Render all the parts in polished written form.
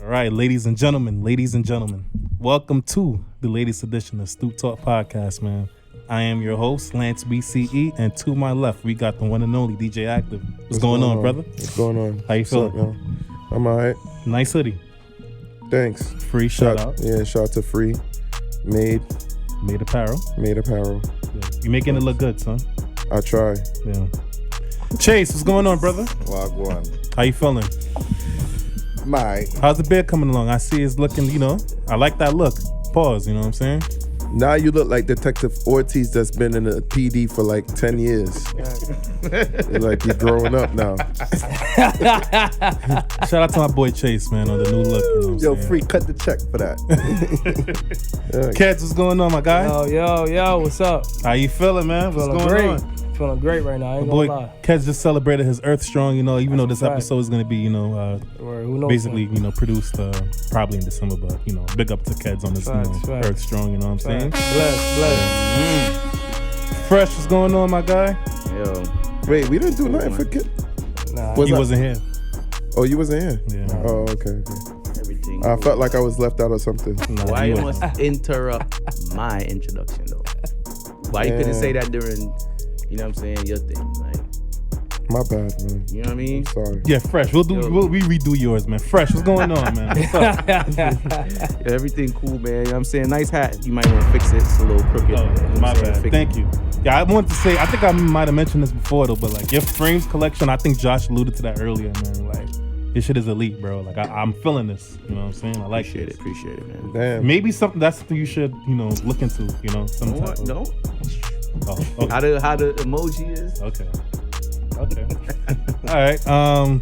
All right, ladies and gentlemen, welcome to the latest edition of Stoop Talk Podcast, man. I am your host, Lance BCE, and to my left, we got the one and only DJ Active. What's going on, brother? What's going on? How you feeling? Up, I'm all right. Nice hoodie. Thanks. Free shout out. Yeah, shout out to Free. Made Apparel. Yeah. You making it look good, son. I try. Yeah. Chase, what's going on, brother? Wagwan. How you feeling? My. How's the beard coming along? I see it's looking, I like that look. Pause, you know what I'm saying? Now you look like Detective Ortiz that's been in the PD for like 10 years. You're like you're growing up now. Shout out to my boy Chase, man, on the new look. You know what I'm saying? Free, cut the check for that. Keds, what's going on, my guy? Yo, what's up? How you feeling, man? What's Feeling going great. on? Feeling great right now. I ain't My gonna boy lie. Keds just celebrated his Earth Strong, even though this That's a episode is going to be, Who knows, basically, man? produced probably in December, but, big up to Keds on this, Facts. Earth Strong, you know what I'm saying? Bless. Phresh, what's going on, my guy? Yo. Wait, we didn't do nothing for Kid? Nah, Was He that- wasn't here. Oh, you wasn't here? Yeah. Oh, okay. Everything. I felt like I was left out of something. Nah, Why he you wasn't. must interrupt my introduction though? Why you couldn't say that during, your thing? Like, My bad, man. you know what I mean? I'm sorry. Yeah, Phresh, we redo yours, man. Phresh, what's going on, man? What's up? Yeah, everything cool, man. You know what I'm saying? Nice hat. You might want to fix it. It's a little crooked. Oh, You know what my I'm saying? bad. Fix Thank you. Yeah, I wanted to say, I think I might have mentioned this before, though, but like your frames collection, I think Josh alluded to that earlier, man. Like, this shit is elite, bro. Like, I'm feeling this. You know what I'm saying? I like it. Appreciate it, man. Damn. Maybe that's something you should, look into, some type What? of. No? Oh, okay. How the emoji is? Okay. All right.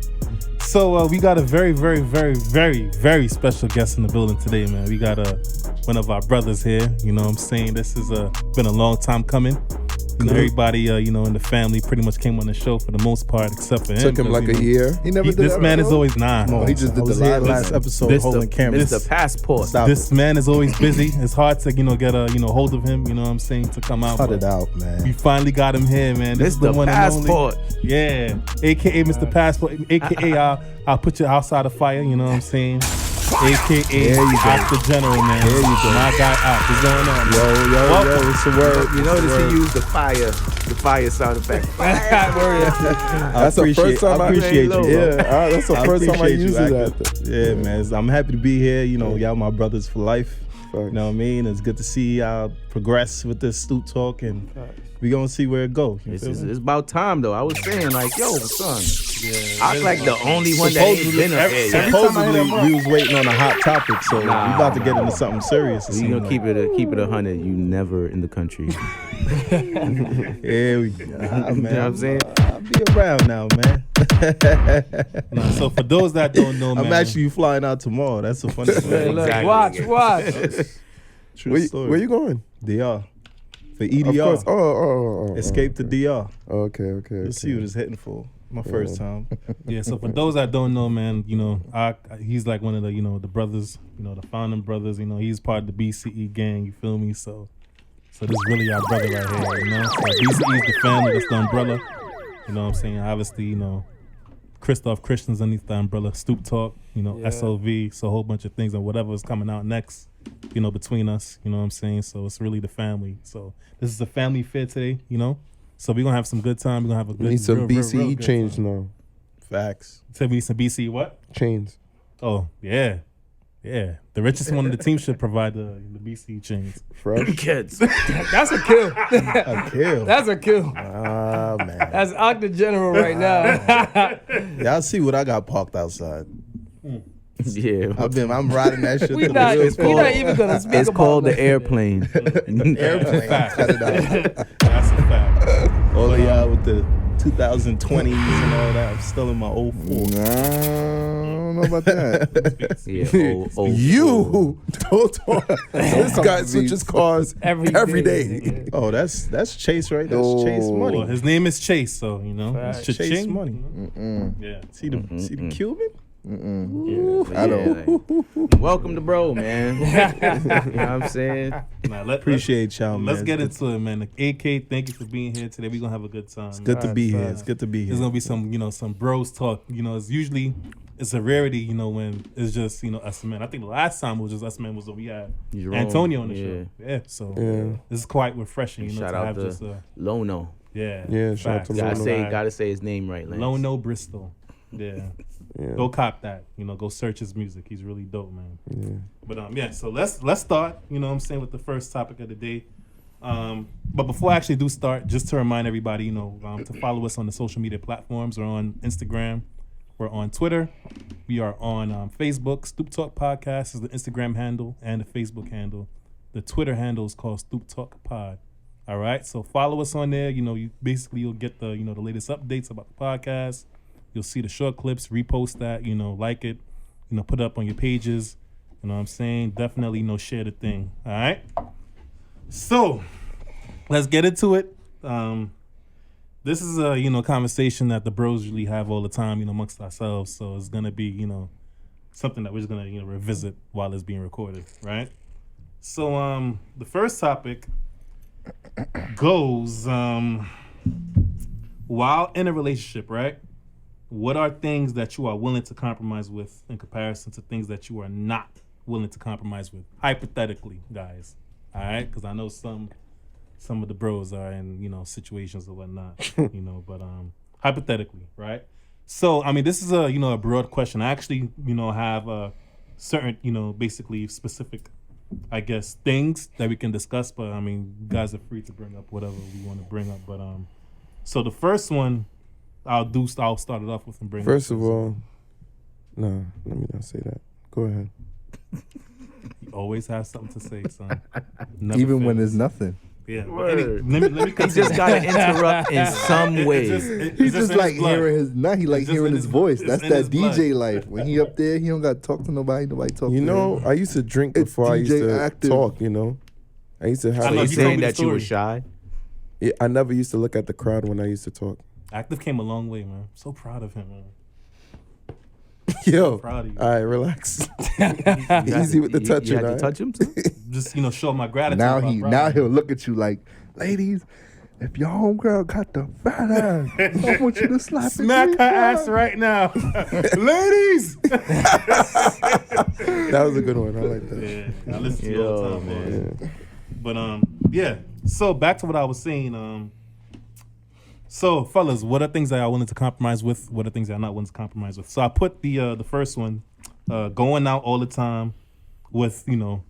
So we got a very, very, very, very, very special guest in the building today, man. We got one of our brothers here. You know what I'm saying? This has been a long time coming. Everybody, in the family pretty much came on the show for the most part, except for him. Took him like a year. He never did This that man is before? always Oh, he just did the last episode Mr. holding cameras. Mr. Passport. This man is always busy. It's hard to, get a, hold of him, you know what I'm saying, to come out. Cut but it out, man. We finally got him here, man. This is the Mr. one Passport. and only. Yeah. AKA Mr. Passport. AKA I'll put you outside the fire, you know what I'm saying? AKA Dr. General, man. There you go. My guy out. What's going on, man? Yo, Welcome. it's a word. You notice he used the fire sound effect. That's the first time I appreciate you. Yeah, that's the first time I appreciate you, used it Actor. after. Yeah, man. I'm happy to be here. Y'all my brothers for life. Facts. You know what I mean? It's good to see y'all progress with this Stoop Talk, and we gonna see where it goes. It's about time though. I was saying like, yo, son, I was like the only one that ain't been up there yet. Supposedly, we was waiting on a hot topic, so we about to get into something serious. We gonna keep it 100. You never in the country. Here we go. Man. You know what I'm saying? I'll be around now, man. Nah, so for those that don't know, man. I'm actually flying out tomorrow. That's a funny Hey, story. look, Exactly. watch. True story. Where you going? DR. For Of EDR. course. Oh. Escape to DR. Okay. You'll see what it's hitting for. My first time. Yeah, so for those that don't know, man, he's like one of the, the brothers, the founding brothers, he's part of the BCE gang, you feel me? So this is really our brother right here, So BCE is the family, that's the umbrella, you know what I'm saying? Obviously, Christoph Christian's underneath the umbrella, Stoop Talk, SLV, so a whole bunch of things and whatever is coming out next, between us, you know what I'm saying? So it's really the family. So this is a family affair today, So we're gonna have some good time. We're gonna have a good. We need some real BCE good chains time. now. Facts. So we need some BCE what? Chains. Oh yeah. The richest one on the team should provide the BCE chains. Fresh. Kids. That's a kill. A kill. That's a kill. Ah, man. That's Octa General right now. Y'all see what I got parked outside. Yeah. I'm riding that shit we to not the wheels. even gonna speak It's about called the that. airplane. Airplane. Cut it out. That's a fact. All of y'all with the 2020s and all that. I'm still in my 04. Nah, I don't know about that. Yeah, old. You don't talk. This guy switches cars every day. Oh, that's Chase, right? That's Oh. Chase money. Well, his name is Chase, so Right. it's Chase Cha-ching. money. Yeah. See the Cuban? I don't. Welcome to bro, man. You know what I'm saying? Appreciate y'all, man. Let's get into it, man. AK, thank you for being here today. We're gonna have a good time. It's good to be here. It's good to be There's here. gonna be some, some bros talk. It's usually it's a rarity, you know, when it's just, you know, us men. I think the last time it was just us men was when we had Jerome, Antonio on the show. Yeah, so this is quite refreshing, you know, Shout to out have to just Lono. Yeah, shout out to Gotta Lono. gotta say his name right, Lance. Lono Bristol. Yeah. Go cop that. You know, go search his music. He's really dope, man. But so let's start, you know what I'm saying, with the first topic of the day. But before I actually do start, just to remind everybody, you know, to follow us on the social media platforms. We're on Instagram. We're on Twitter. We are on Facebook. Stoop Talk Podcast is the Instagram handle and the Facebook handle. The Twitter handle is called Stoop Talk Pod. All right, so follow us on there. You know, you'll get the, you know, the latest updates about the podcast. You'll see the short clips, repost that, you know, like it, you know, put it up on your pages. You know what I'm saying? Definitely, you know, share the thing. All right. So let's get into it. This is a, you know, conversation that the bros usually have all the time, you know, amongst ourselves. So it's gonna be, you know, something that we're just gonna, you know, revisit while it's being recorded, right? So the first topic goes, while in a relationship, right? What are things that you are willing to compromise with in comparison to things that you are not willing to compromise with? Hypothetically, guys. All right? Because I know some of the bros are in, you know, situations or whatnot, you know, but hypothetically, right? So, I mean, this is a, you know, a broad question. I actually, you know, have a certain, you know, basically specific, I guess, things that we can discuss, but I mean, you guys are free to bring up whatever we want to bring up. But so the first one I'll start it off with and bring First up. of all, no, let me not say that. Go ahead. You always have something to say, son. Never Even when fails. there's nothing. Yeah. Word. Let me He continue. just gotta interrupt in some way. He just like hearing his, not he like It's just hearing in his his- voice. it's That's in that his blood. DJ life. When he up there, he don't got to talk to nobody. Nobody talk You to know, him. I used to drink It's before I used DJ to active. talk, you know. I used to have I know, So you you told saying me the that you were story. shy? Yeah, I never used to look at the crowd when I used to talk. Active came a long way, man. So proud of him, man. Yo, Proud of you. all right, relax. You had Easy to- with the touching, You had to alright? touch him too? Just, you know, show my gratitude. Now my pride. now he'll look at you like, ladies, if your homegirl got the fat ass, I want you to slap it. Smack her 3 ass times. right now. Ladies! That was a good one. I like that. Yeah, I listen to you all the Yo, time, man. man. But yeah. So back to what I was saying. So fellas, what are things that y'all willing to compromise with? What are things that y'all not willing to compromise with? So I put the first one, going out all the time with, you know,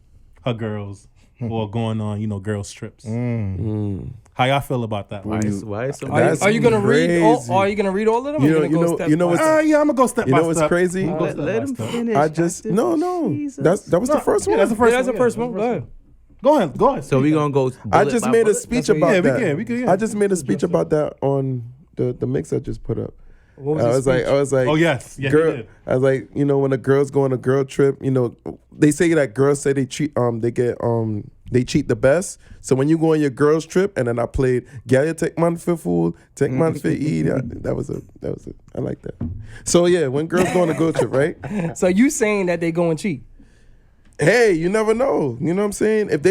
her girls, or going on, you know, girls trips. How y'all feel about that? Why is so That's Are you gonna read all? crazy. Are you gonna read all of them? You or know- gonna you go know- step you know by what's- step? Yeah, I'm gonna go step You by know what's step. crazy? I'm gonna go Let, step let by him step. finish. I just Active. no. Jesus. That was the first Yeah, one. that's the first Yeah, that's one. the first Yeah, one. that's Go the ahead. Go ahead. Go ahead. So we gonna go. I bullet just by made a bullet? speech That's what- about yeah, that. we can. I just made a speech about that on the mix I just put up. What was I his was like, speech? I was like, Oh yes, yeah, girl. he did. I was like, you know, when a girl's go on a girl trip, you know, they say that girls say they cheat the best. So when you go on your girls trip, and then I played, "Girl, you take man for food, take man for eat." That was it. I like that. So yeah, when girls go on a girl trip, right? So you saying that they go and cheat? Hey, you never know. You know what I'm saying? If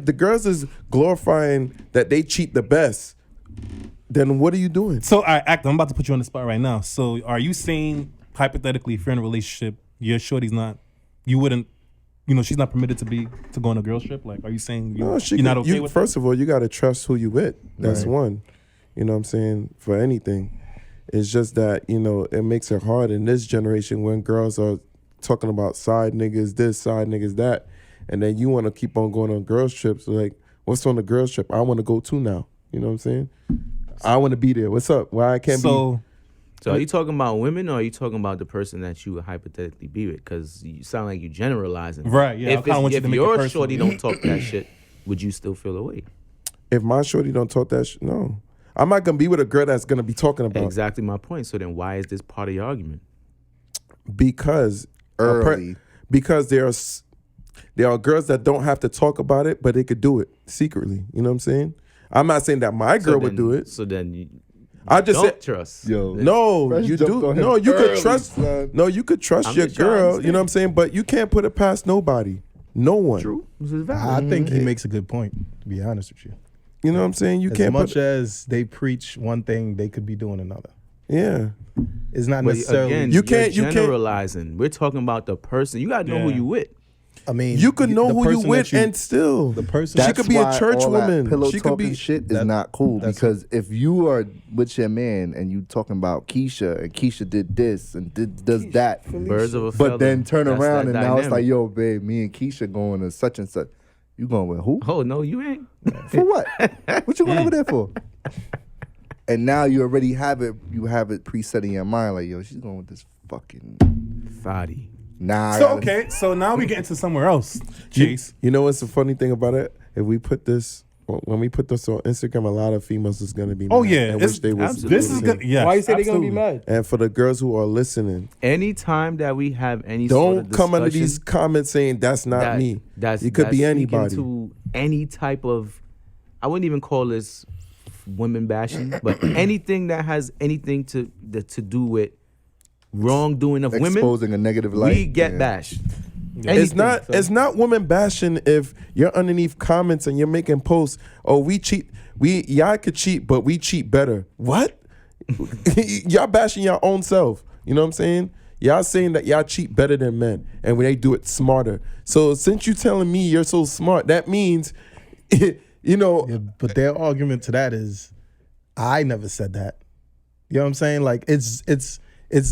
the girls is glorifying that they cheat the best, then what are you doing? So I'm about to put you on the spot right now. So are you saying, hypothetically, if you're in a relationship, your shorty's not, you wouldn't, you know, she's not permitted to go on a girl's trip? Like, are you saying No, you're not okay with first of all, you got to trust who you with. That's Right. one. You know what I'm saying? For anything. It's just that, you know, it makes it hard in this generation when girls are talking about side niggas this, side niggas that. And then you want to keep on going on girls trips. Like, what's on the girls trip? I want to go too now. You know what I'm saying? I want to be there. What's up? Why I can't be? So So are you talking about women, or are you talking about the person that you would hypothetically be with? Because you sound like you generalizing. Right, yeah, I If, kinda want you if to make it your personal. shorty don't talk that shit, would you still feel away? If my shorty don't talk that shit, no. I'm not going to be with a girl that's going to be talking about Exactly my point. So then why is this part of your argument? because Early. because there are girls that don't have to talk about it, but they could do it secretly. You know what I'm saying? I'm not saying that my girl would do it. So then you I just don't said trust. Yo. no. Phresh You jumped do on him no. You early, could trust. son. No, you could trust I'm your just trying to girl. You understand. know what I'm saying? But you can't put it past nobody. No one. True. This is valid. I think he makes a good point, to be honest with you. You know what I'm saying? You As can't much put. as they preach one thing, they could be doing another. Yeah. It's not But necessarily. again, You can't- you're you can't- generalizing. We're talking about the person. You gotta know who Yeah. you with. I mean, You could know the who you person with that and still. the person. She That's could be a why church all that woman. Pillow She could talking be. shit is that- not cool that's because if you are with your man and you talking about Keisha and Keisha did this and does that, Birds of a feather. but then turn That's around that and now it's like, dynamic. yo, babe, me and Keisha going to such and such. You going with who? Oh no, you ain't. For what? What you going over there for? And now you already have it. You have it preset in your mind, like, yo, she's going with this fucking. Fadi. Nah. I So gotta- okay, so now we get into somewhere else, Chase. You know what's the funny thing about it? If we put this, when we put this on Instagram, a lot of females is gonna be. Oh, mad yeah, and it's- wish they was. absolutely. This is good. Yeah. Why you say they're gonna be mad? And for the girls who are listening, Anytime that we have any sort don't of come under discussion these comments saying that's not that- me. That's It could be that's anybody. speaking to any type of. I wouldn't even call this women bashing, but anything that has anything to do with wrongdoing of women, exposing a negative light. we get yeah. bashed. It's Anything, not. fam. It's not women bashing if you're underneath comments and you're making posts. Oh, we cheat. Y'all could cheat, but we cheat better. What? Y'all bashing your own self. You know what I'm saying? Y'all saying that y'all cheat better than men, and when they do it smarter. So since you telling me you're so smart, that means, you know, Yeah, but their argument to that is, I never said that. You know what I'm saying? Like it's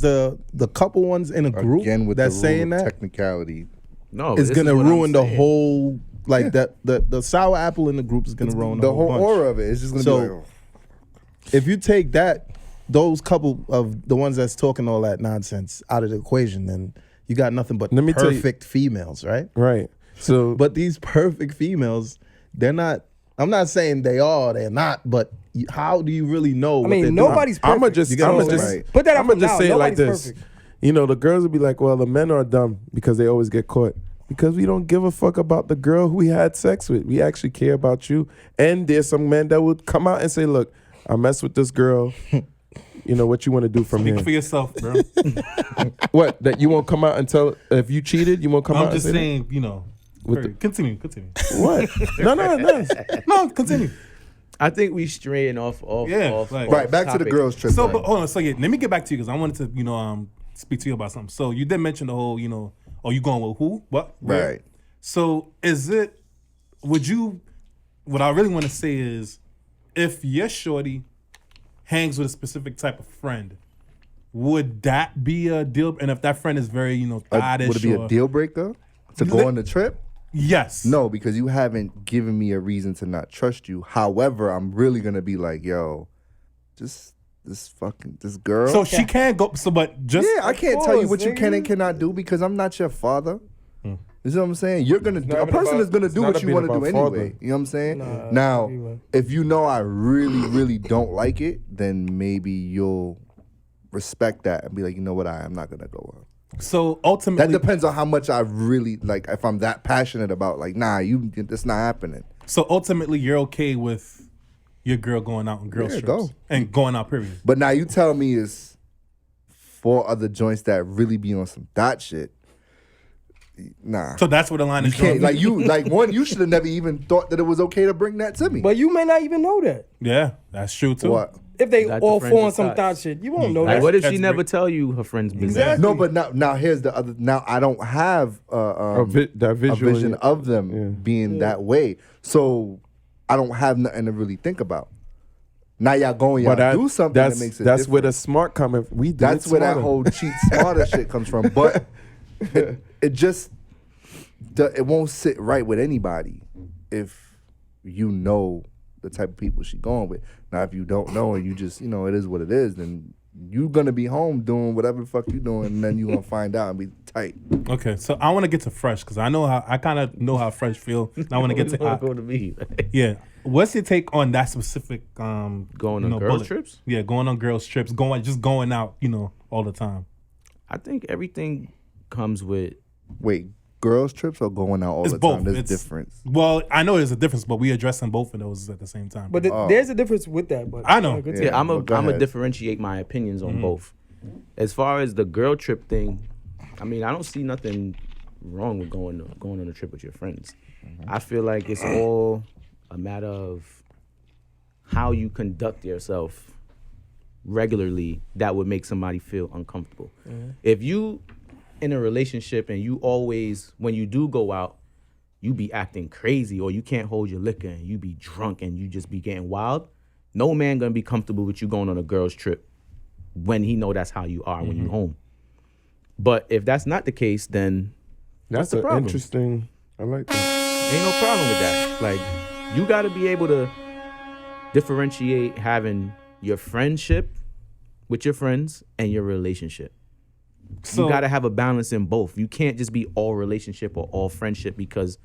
the couple ones in a group Again with that's the rule saying of that technicality. no, it's this gonna is what I'm ruin the saying. whole like that the sour apple in the group is gonna ruin The whole bunch. aura of it is just gonna So- be like, oh. If you take those couple of the ones that's talking all that nonsense out of the equation, then you got nothing but Let me tell you- perfect females, right? right. So, But these perfect females, they're not. I'm not saying they're not, but how do you really know? I mean, nobody's perfect. I'ma just, You get I'ma what I'm just, saying? Put that out I'ma from just now. say it like Nobody's this. perfect. You know, the girls will be like, "Well, the men are dumb because they always get caught." Because we don't give a fuck about the girl who we had sex with. We actually care about you. And there's some men that would come out and say, "Look, I messed with this girl. You know what you want to do from Speak here? for yourself, bro. What? That you won't come out and tell if you cheated? You won't come out? I'm just and say saying, you know. With period. Continue. that? What? No. No, continue. I think we straying off. Yeah, off, like- off Right, back to the topic. girls trip. So, right. but hold on. So yeah, let me get back to you because I wanted to, speak to you about something. So you did mention the whole, oh, you going with who? What? Where? Right. So what I really want to say is, if your shorty hangs with a specific type of friend, would that be a deal? And if that friend is very, thottish Would it be or- a deal breaker to go on the trip? Yes. No, because you haven't given me a reason to not trust you. However, I'm really gonna be like, yo, just this girl. So she can't go. So, but just yeah, I can't tell you what course, you can and nigga. cannot do because I'm not your father. You know what I'm saying? You're gonna not a even person about- is gonna it's do not what you even want to do about anyway. father. You know what I'm saying? Nah, Now, anyway. if you know I really, really don't like it, then maybe you'll respect that and be like, you know what, I'm not gonna go on. so ultimately, That depends on how much I really like. If I'm that passionate about, like, nah, it's not happening. so ultimately, you're okay with your girl going out on girl Yeah, trips go. and going out. Period. But now you tell me it's 4 other joints that really be on some dot shit. Nah. So that's where the line You is drawn. can't you should have never even thought that it was okay to bring that to me. But you may not even know that. Yeah, that's true too. What? If they That the all friends fall on is some thoughts. thought shit, you won't know Like, that. what if she That's never great. tell you her friend's business? Exactly. No, but now here's the other. Now I don't have that a visual. vision of them Yeah. being that way, so I don't have nothing to really think about. Now y'all going, y'all do something that makes it That's different. where the smart comment. We do That's it where that smarter. whole cheat smarter shit comes from. But it just it won't sit right with anybody if you know the type of people she going with. Now, if you don't know and you just, it is what it is, then you gonna be home doing whatever the fuck you doing, and then you gonna find out and be tight. Okay, so I want to get to Phresh because I kind of know how Phresh feel. And I want to get to go to me. yeah. What's your take on that specific Going on girls bullet? trips? Yeah, going on girls trips, going out, all the time. I think everything comes with. Wait, girls trips or going out all It's the both. time? There's It's- difference. Well, I know there's a difference, but we addressing both of those at the same time. But there's a difference with that. But I know. good Yeah. to- I'm but go gonna ahead. differentiate my opinions on both. As far as the girl trip thing, I mean, I don't see nothing wrong with going on a trip with your friends. I feel like it's all a matter of how you conduct yourself regularly that would make somebody feel uncomfortable. If you in a relationship and you always, when you do go out, you be acting crazy or you can't hold your liquor and you be drunk and you just be getting wild, no man gonna be comfortable with you going on a girl's trip when he know that's how you are when you home. But if that's not the case, then That's the an problem? interesting. I like that. Ain't no problem with that. Like, you got to be able to differentiate having your friendship with your friends and your relationship. So You got to have a balance in both. You can't just be all relationship or all friendship because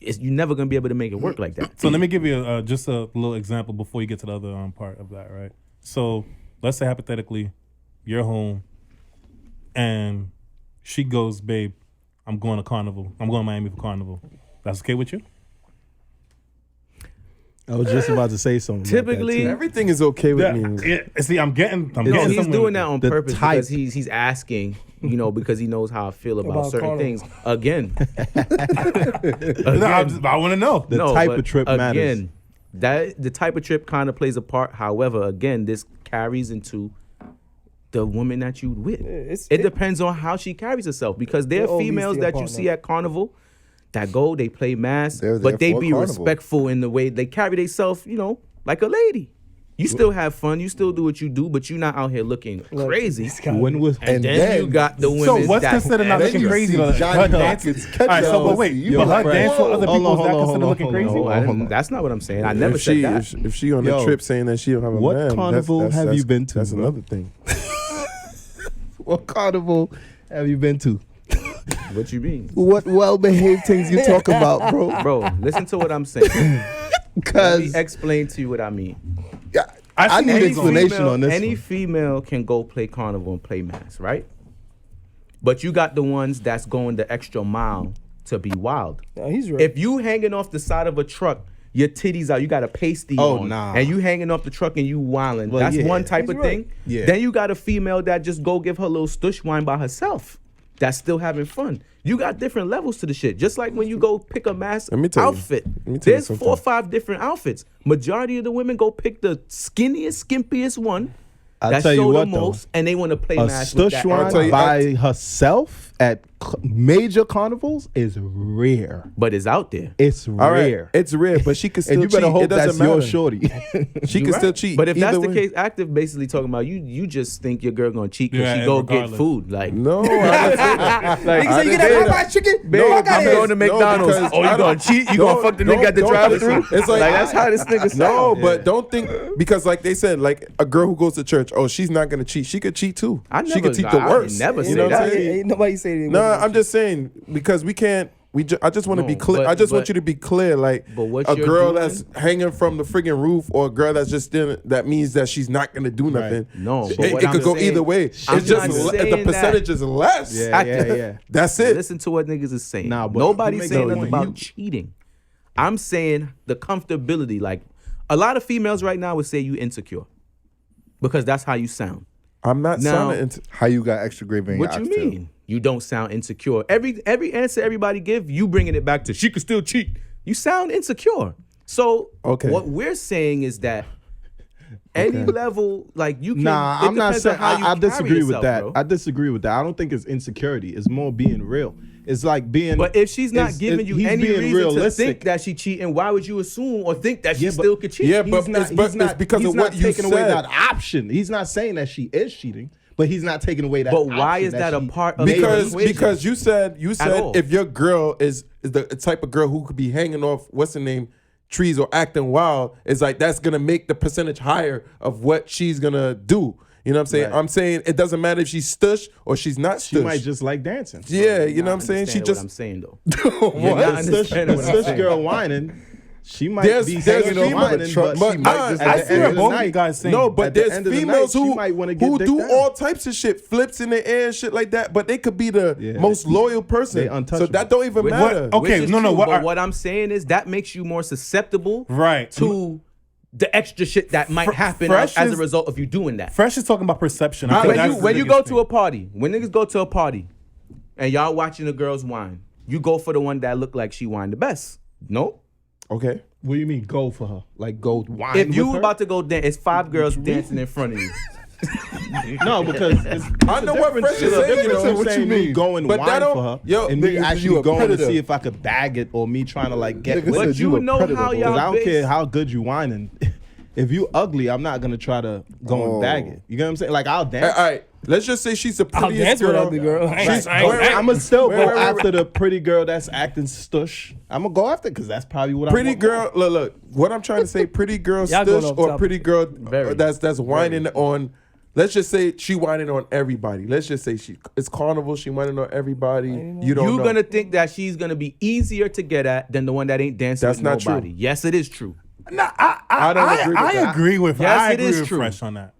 you're never going to be able to make it work like that. So let me give you just a little example before you get to the other part of that, right? So let's say hypothetically, you're home and she goes, babe, I'm going to Carnival. I'm going to Miami for Carnival. That's okay with you? I was just about to say something. Typically, Everything is okay with me. See, I'm getting he's somewhere doing with that on The purpose type. because he's asking, because he knows how I feel about certain Carnival. things. Again, No, I want to know. The type but of trip matters. Again, the type of trip kind of plays a part. However, again, this carries into the woman that you with. It depends on how she carries herself because there They're are always females their that you partner. see at Carnival that go, they play mass, They're but they there for be Carnival. respectful in the way they carry themselves, like a lady. You still have fun, you still do what you do, but you're not out here looking crazy. When was And then you got the women. So what's that, considered not then looking you crazy? see Though? Johnny Her Rockets dancing. catch All right, so y'all. but wait, Yo, but her Phresh. dance with other Hold people on, is that hold on, considered hold looking on, crazy? hold on. That's not what I'm saying. I never said that. If she on the Yo, trip saying that she don't have a what man, carnival have you been to, That's bro? another thing. What carnival have you been to? What you mean? What well-behaved things you talk about, bro? Bro, listen to what I'm saying. Let me Because explain to you what I mean. I need Any explanation female- on this Any one. female can go play carnival and play mass, right? But you got the ones that's going the extra mile to be wild. No, he's right. If you hanging off the side of a truck, your titties out, you got a pasty Oh, on, nah. and you hanging off the truck and you wilding. Well, That's yeah. one type He's of right. thing. Yeah. Then you got a female that just go give her little stush wine by herself. That's still having fun. You got different levels to the shit. Just like when you go pick a mass Let me tell you. outfit. Let me tell you There's 4 something. or 5 different outfits. Majority of the women go pick the skinniest, skimpiest one I'll that tell you show the what, though. most, and they want to play A mass with that. stush wine by herself at major carnivals is rare. But it's out there. It's All right, rare. it's rare, but she can still And you better cheat. hope It doesn't that's matter. your shorty. She You can right. still cheat. But if that's either the way. case, Active basically talking about you just think your girl gonna cheat because Yeah, she go regardless. get food. Like, No, I didn't say that. like Nigga say you get that Popeye chicken? babe, Fuck I'm outta going to here. McDonald's. because Oh, you I gonna don't- cheat? You gonna fuck the nigga at the don't- drive-thru? It's like that's how this nigga No, sound. but don't think because like they said, like a girl who goes to church, oh, she's not gonna cheat. She could cheat too. I she never- could cheat the I worst. never you say know what I'm that. saying? Ain't nobody say they No, wasn't I'm just saying because we can't. I just want to No, be clear. but- I just want but- you to be clear. Like But what a you're girl doing- that's hanging from the friggin' roof, or a girl that's just that means that she's not gonna do nothing. No, it, but what it I'm could go saying- either way. It's I'm just not the saying percentage is less. yeah. That's it. Listen to what niggas is saying. Nah, but Nobody's you make saying a nothing point. about cheating. I'm saying the comfortability. Like a lot of females right now would say you insecure because that's how you sound. I'm not Now- sounding into. How you got extra gravy in your What you oxtail? mean? You don't sound insecure. Every answer everybody give, you bringing it back to she could still cheat. You sound insecure. So Okay. what we're saying is that any level, like you can. Nah, it I'm not depends saying. on how you I carry disagree with yourself, that. bro. I disagree with that. I don't think it's insecurity. It's more being real. It's like being. But if she's not giving you he's any being reason realistic. to think that she cheating, why would you assume or think that she Yeah, but- still could cheat? Yeah, He's but not, it's- but he's not, it's because he's of not what you taking away said. that option. He's not saying that she is cheating, but he's not taking away that. But why option is that a she part of made the because equation? because you said all. if your girl is the type of girl who could be hanging off what's her name trees or acting wild, it's like that's gonna make the percentage higher of what she's gonna do. You know what I'm saying? Right. I'm saying it doesn't matter if she's stush or she's not She stush. might just like dancing. yeah, you know what I'm saying? She Understand just what I'm saying though. what? You're not The understanding what I'm stush saying. girl whining. She might There's- be there's hanging on female- whining, but but she might I- just I at see the end what of the both night. you guys saying. No, but At the there's end of the females night, she who might wanna get who dicked do down. all types of shit, flips in the air and shit like that. But they could be the Yeah. most loyal person. They So untouchable. that don't even Which- matter. What? Okay, Which is no, true, what but are- what I'm saying is that makes you more susceptible Right. to the extra shit that might happen Phresh as a is- result of you doing that. Phresh is talking about perception. I think When that's you the when you biggest go thing. to a party, when niggas go to a party, and y'all watching the girls whine, you go for the one that look like she whine the best. No. Okay. What do you mean go for her? Like go whine If you with her? about to go dance, it's 5 girls dancing in front of you. No, because I know what Phresh is saying, difference though. in What you saying me mean? going But wine that don't- for her yo, and me niggas, you actually a going to predator. see if I could bag it or me trying to like get Niggas with said it. you you a know predator, how bro. y'all Because I don't base- care how good you whining. If you ugly, I'm not gonna try to go and bag it. You get what I'm saying? Like I'll dance. All right, let's just say she's the I'll prettiest dance with girl. ugly girl. I ain't- She's- I ain't- wait, wait, I'm gonna still wait, go wait, wait, after the pretty girl that's acting stush. I'm gonna go after because that's probably what I Pretty want. girl, look. What I'm trying to say, pretty girl Y'all going stush off or topic. pretty girl Very. that's whining on. Let's just say she whining on everybody. Let's just say it's carnival. She whining on everybody. You don't You're know. gonna think that she's gonna be easier to get at than the one that ain't dancing That's with not true. nobody. Yes, it is true. Nah, I don't agree with I that. agree with. Yes, I it agree is with true. Phresh on that.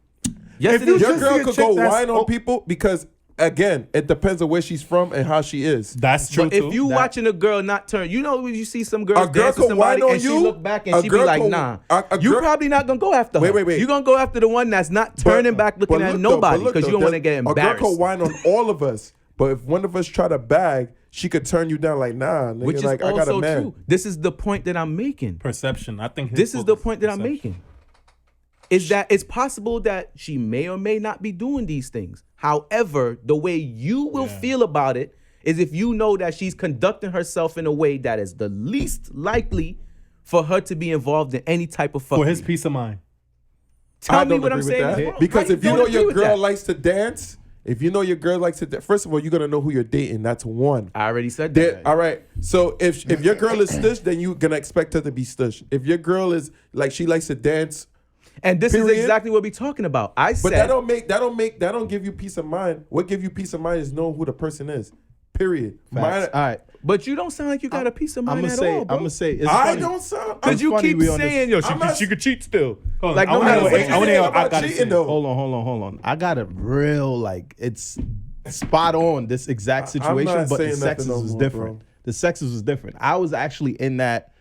Yes, If it you is Your true. just- girl see a could chick go that's- whine on people because, again, it depends on where she's from and how she is. That's true But too. if you watching a girl not turn, you know when you see some girls A girl dance with could whine somebody on and she you, look back and a she be girl like, could- nah. a You girl- probably not gonna go after her. Wait. You're gonna go after the one that's not turning back looking but at look though, nobody but look because you though, don't want to get A girl embarrassed. could whine on all of us, but if one of us try to bag, she could turn you down like, nah, nigga, Which is like I got a also man. true. This is the point that I'm making. perception, I think This is the focus point that I'm perception. making. Is that it's possible that she may or may not be doing these things. However, the way you will feel about it is if you know that she's conducting herself in a way that is the least likely for her to be involved in any type of For fucking. his peace of mind. Tell I me don't what I'm agree with saying. that. is wrong. Because Right, if you don't know agree your with girl that. likes to dance, if you know your girl likes to dance, first of all, you're gonna know who you're dating. That's one. I already said There- that. all right. So if your girl is stush, then you're gonna expect her to be stush. If your girl is like she likes to dance, And this is Period. exactly what we're talking about. I but said that don't give you peace of mind. What give you peace of mind is knowing who the person is. Period. Mine, All right, but you don't sound like you got a piece of I'm mind gonna at say, all, I'm bro. gonna say, it's I funny. don't sound. Because you funny keep we on this- saying, yo, I'm not- she could cheat still. Hold on, Like, I no wanna matter hear- what I you wanna say hear- I about gotta cheating, say. though. Hold on. I got it real like it's spot on this exact I'm situation, not but the saying nothing sexes no was more, different. bro. The sexes was different. I was actually in that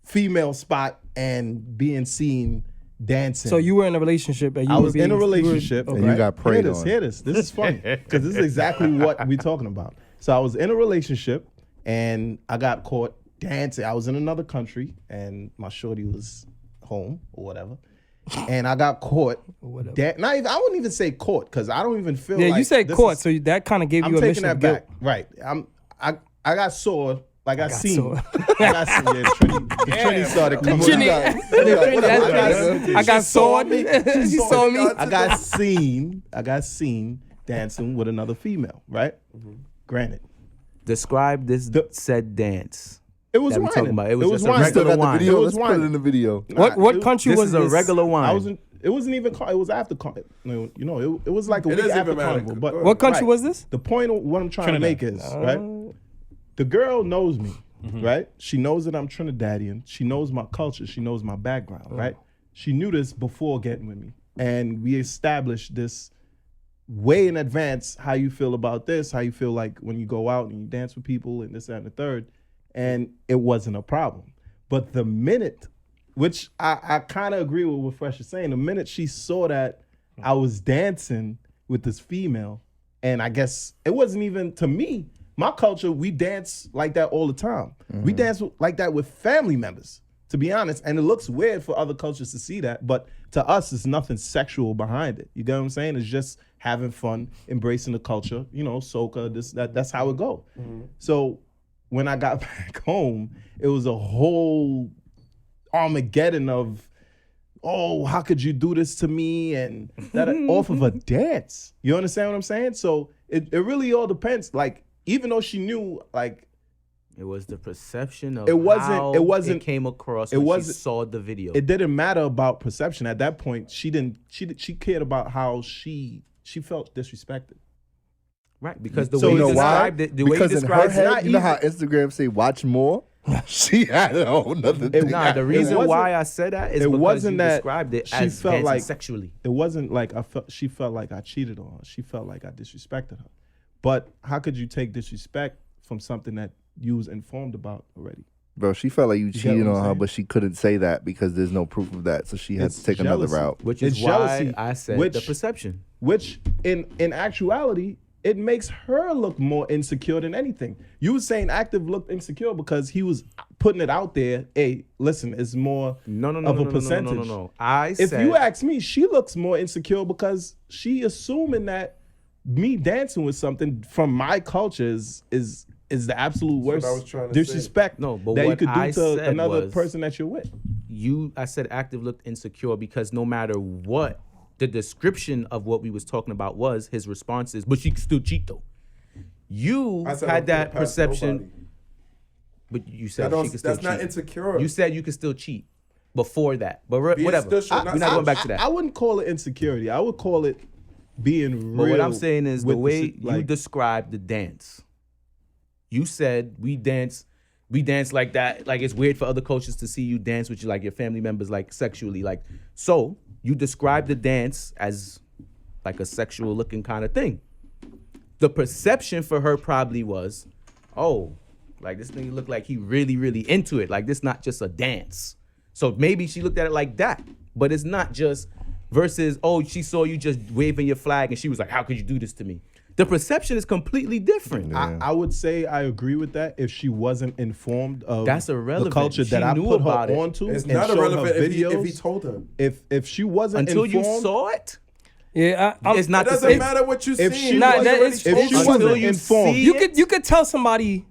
female spot and being seen dancing. So you were in a relationship and you I were was in a relationship. And you got preyed on. Hear this. This is funny because this is exactly what we're talking about. So I was in a relationship and I got caught dancing. I was in another country and my shorty was home or whatever. And I got caught. I wouldn't even say caught because I don't even feel Yeah, like you said this caught, is- so that kind of gave I'm you a taking mission that of guilt. back. Right. I got sore. Like I seen. sore. I got seen. Yeah, Trini started coming. Trini. I I got sword. me. She saw me. I got seen dancing with another female, right? Granted. Describe this said dance. It was That we whining. talking about. It was just a whining. Still regular got the wine. video. It was Let's put it whining. in the video. What country This was is a this? regular wine. It wasn't even. It was after. It was like a It week doesn't after even matter. Carnival. But What country was this? The point of what I'm trying Trinidad. to make is right. The girl knows me, right? She knows that I'm Trinidadian. She knows my culture. She knows my background, right? She knew this before getting with me, and we established this way in advance. How you feel about this? How you feel like when you go out and you dance with people and this, that, and the third, and it wasn't a problem. But the minute, which I kind of agree with what Phresh is saying, the minute she saw that I was dancing with this female, and I guess it wasn't even to me. My culture, we dance like that all the time. We dance like that with family members, to be honest. And it looks weird for other cultures to see that, but to us, it's nothing sexual behind it. You get what I'm saying? It's just having fun, embracing the culture, soca, this, that's how it go. So when I got back home, it was a whole Armageddon of, oh, how could you do this to me? And that off of a dance. You understand what I'm saying? So it really all depends. Like, even though she knew, like, It was the perception of It wasn't- how it wasn't- it came across it when wasn't- she saw the video. it didn't matter about perception. At that point, she cared about how she felt disrespected. Right, because the So way you you know why? described it, the way you Because in her described it, head, you know how Instagram say watch more? She had a whole nother thing. nah, the reason wasn't- why I said that is it because wasn't you that described it she as felt dancing like- sexually. It wasn't like she felt like I cheated on her. She felt like I disrespected her. But how could you take disrespect from something that you was informed about already? Bro, she felt like you get cheated what I'm on her, saying? but she couldn't say that because there's no proof of that. So she had It's to take another jealousy. route. Which is It's why jealousy, I said which- the perception. Which in actuality it makes her look more insecure than anything. You were saying Active looked insecure because he was putting it out there. Hey, listen, it's more of a percentage. No. If you ask me, she looks more insecure because she assuming that me dancing with something from my culture is the absolute worst I was trying to say. disrespect No, but that you what could do I to said another was- person that you're with. I said Active looked insecure because no matter what the description of what we was talking about was, his response is, but she can still cheat though. You I said, had don't that put it past perception, nobody. but you said she could still That's cheat. not insecure. You said you could still cheat before that, but Being whatever. still should We're not going back to that. I wouldn't call it insecurity. I would call it being real. But what I'm saying is the with way shit, like, you described the dance. You said we dance like that. Like it's weird for other cultures to see you dance with your family members like sexually. Like so you described the dance as like a sexual looking kind of thing. The perception for her probably was, oh, like this nigga look like he really, really into it. Like this not just a dance. So maybe she looked at it like that. But it's not just versus, oh, she saw you just waving your flag and she was like, how could you do this to me? The perception is completely different. I would say I agree with that if she wasn't informed of That's irrelevant. the culture that She I knew put her about it. onto. It's and not showed her irrelevant if videos. he told her. If she wasn't Until you informed, saw it, Yeah, it's not It the doesn't same. matter what you if see. she Nah, wasn't, that is- if she it's wasn't true. informed, you could tell somebody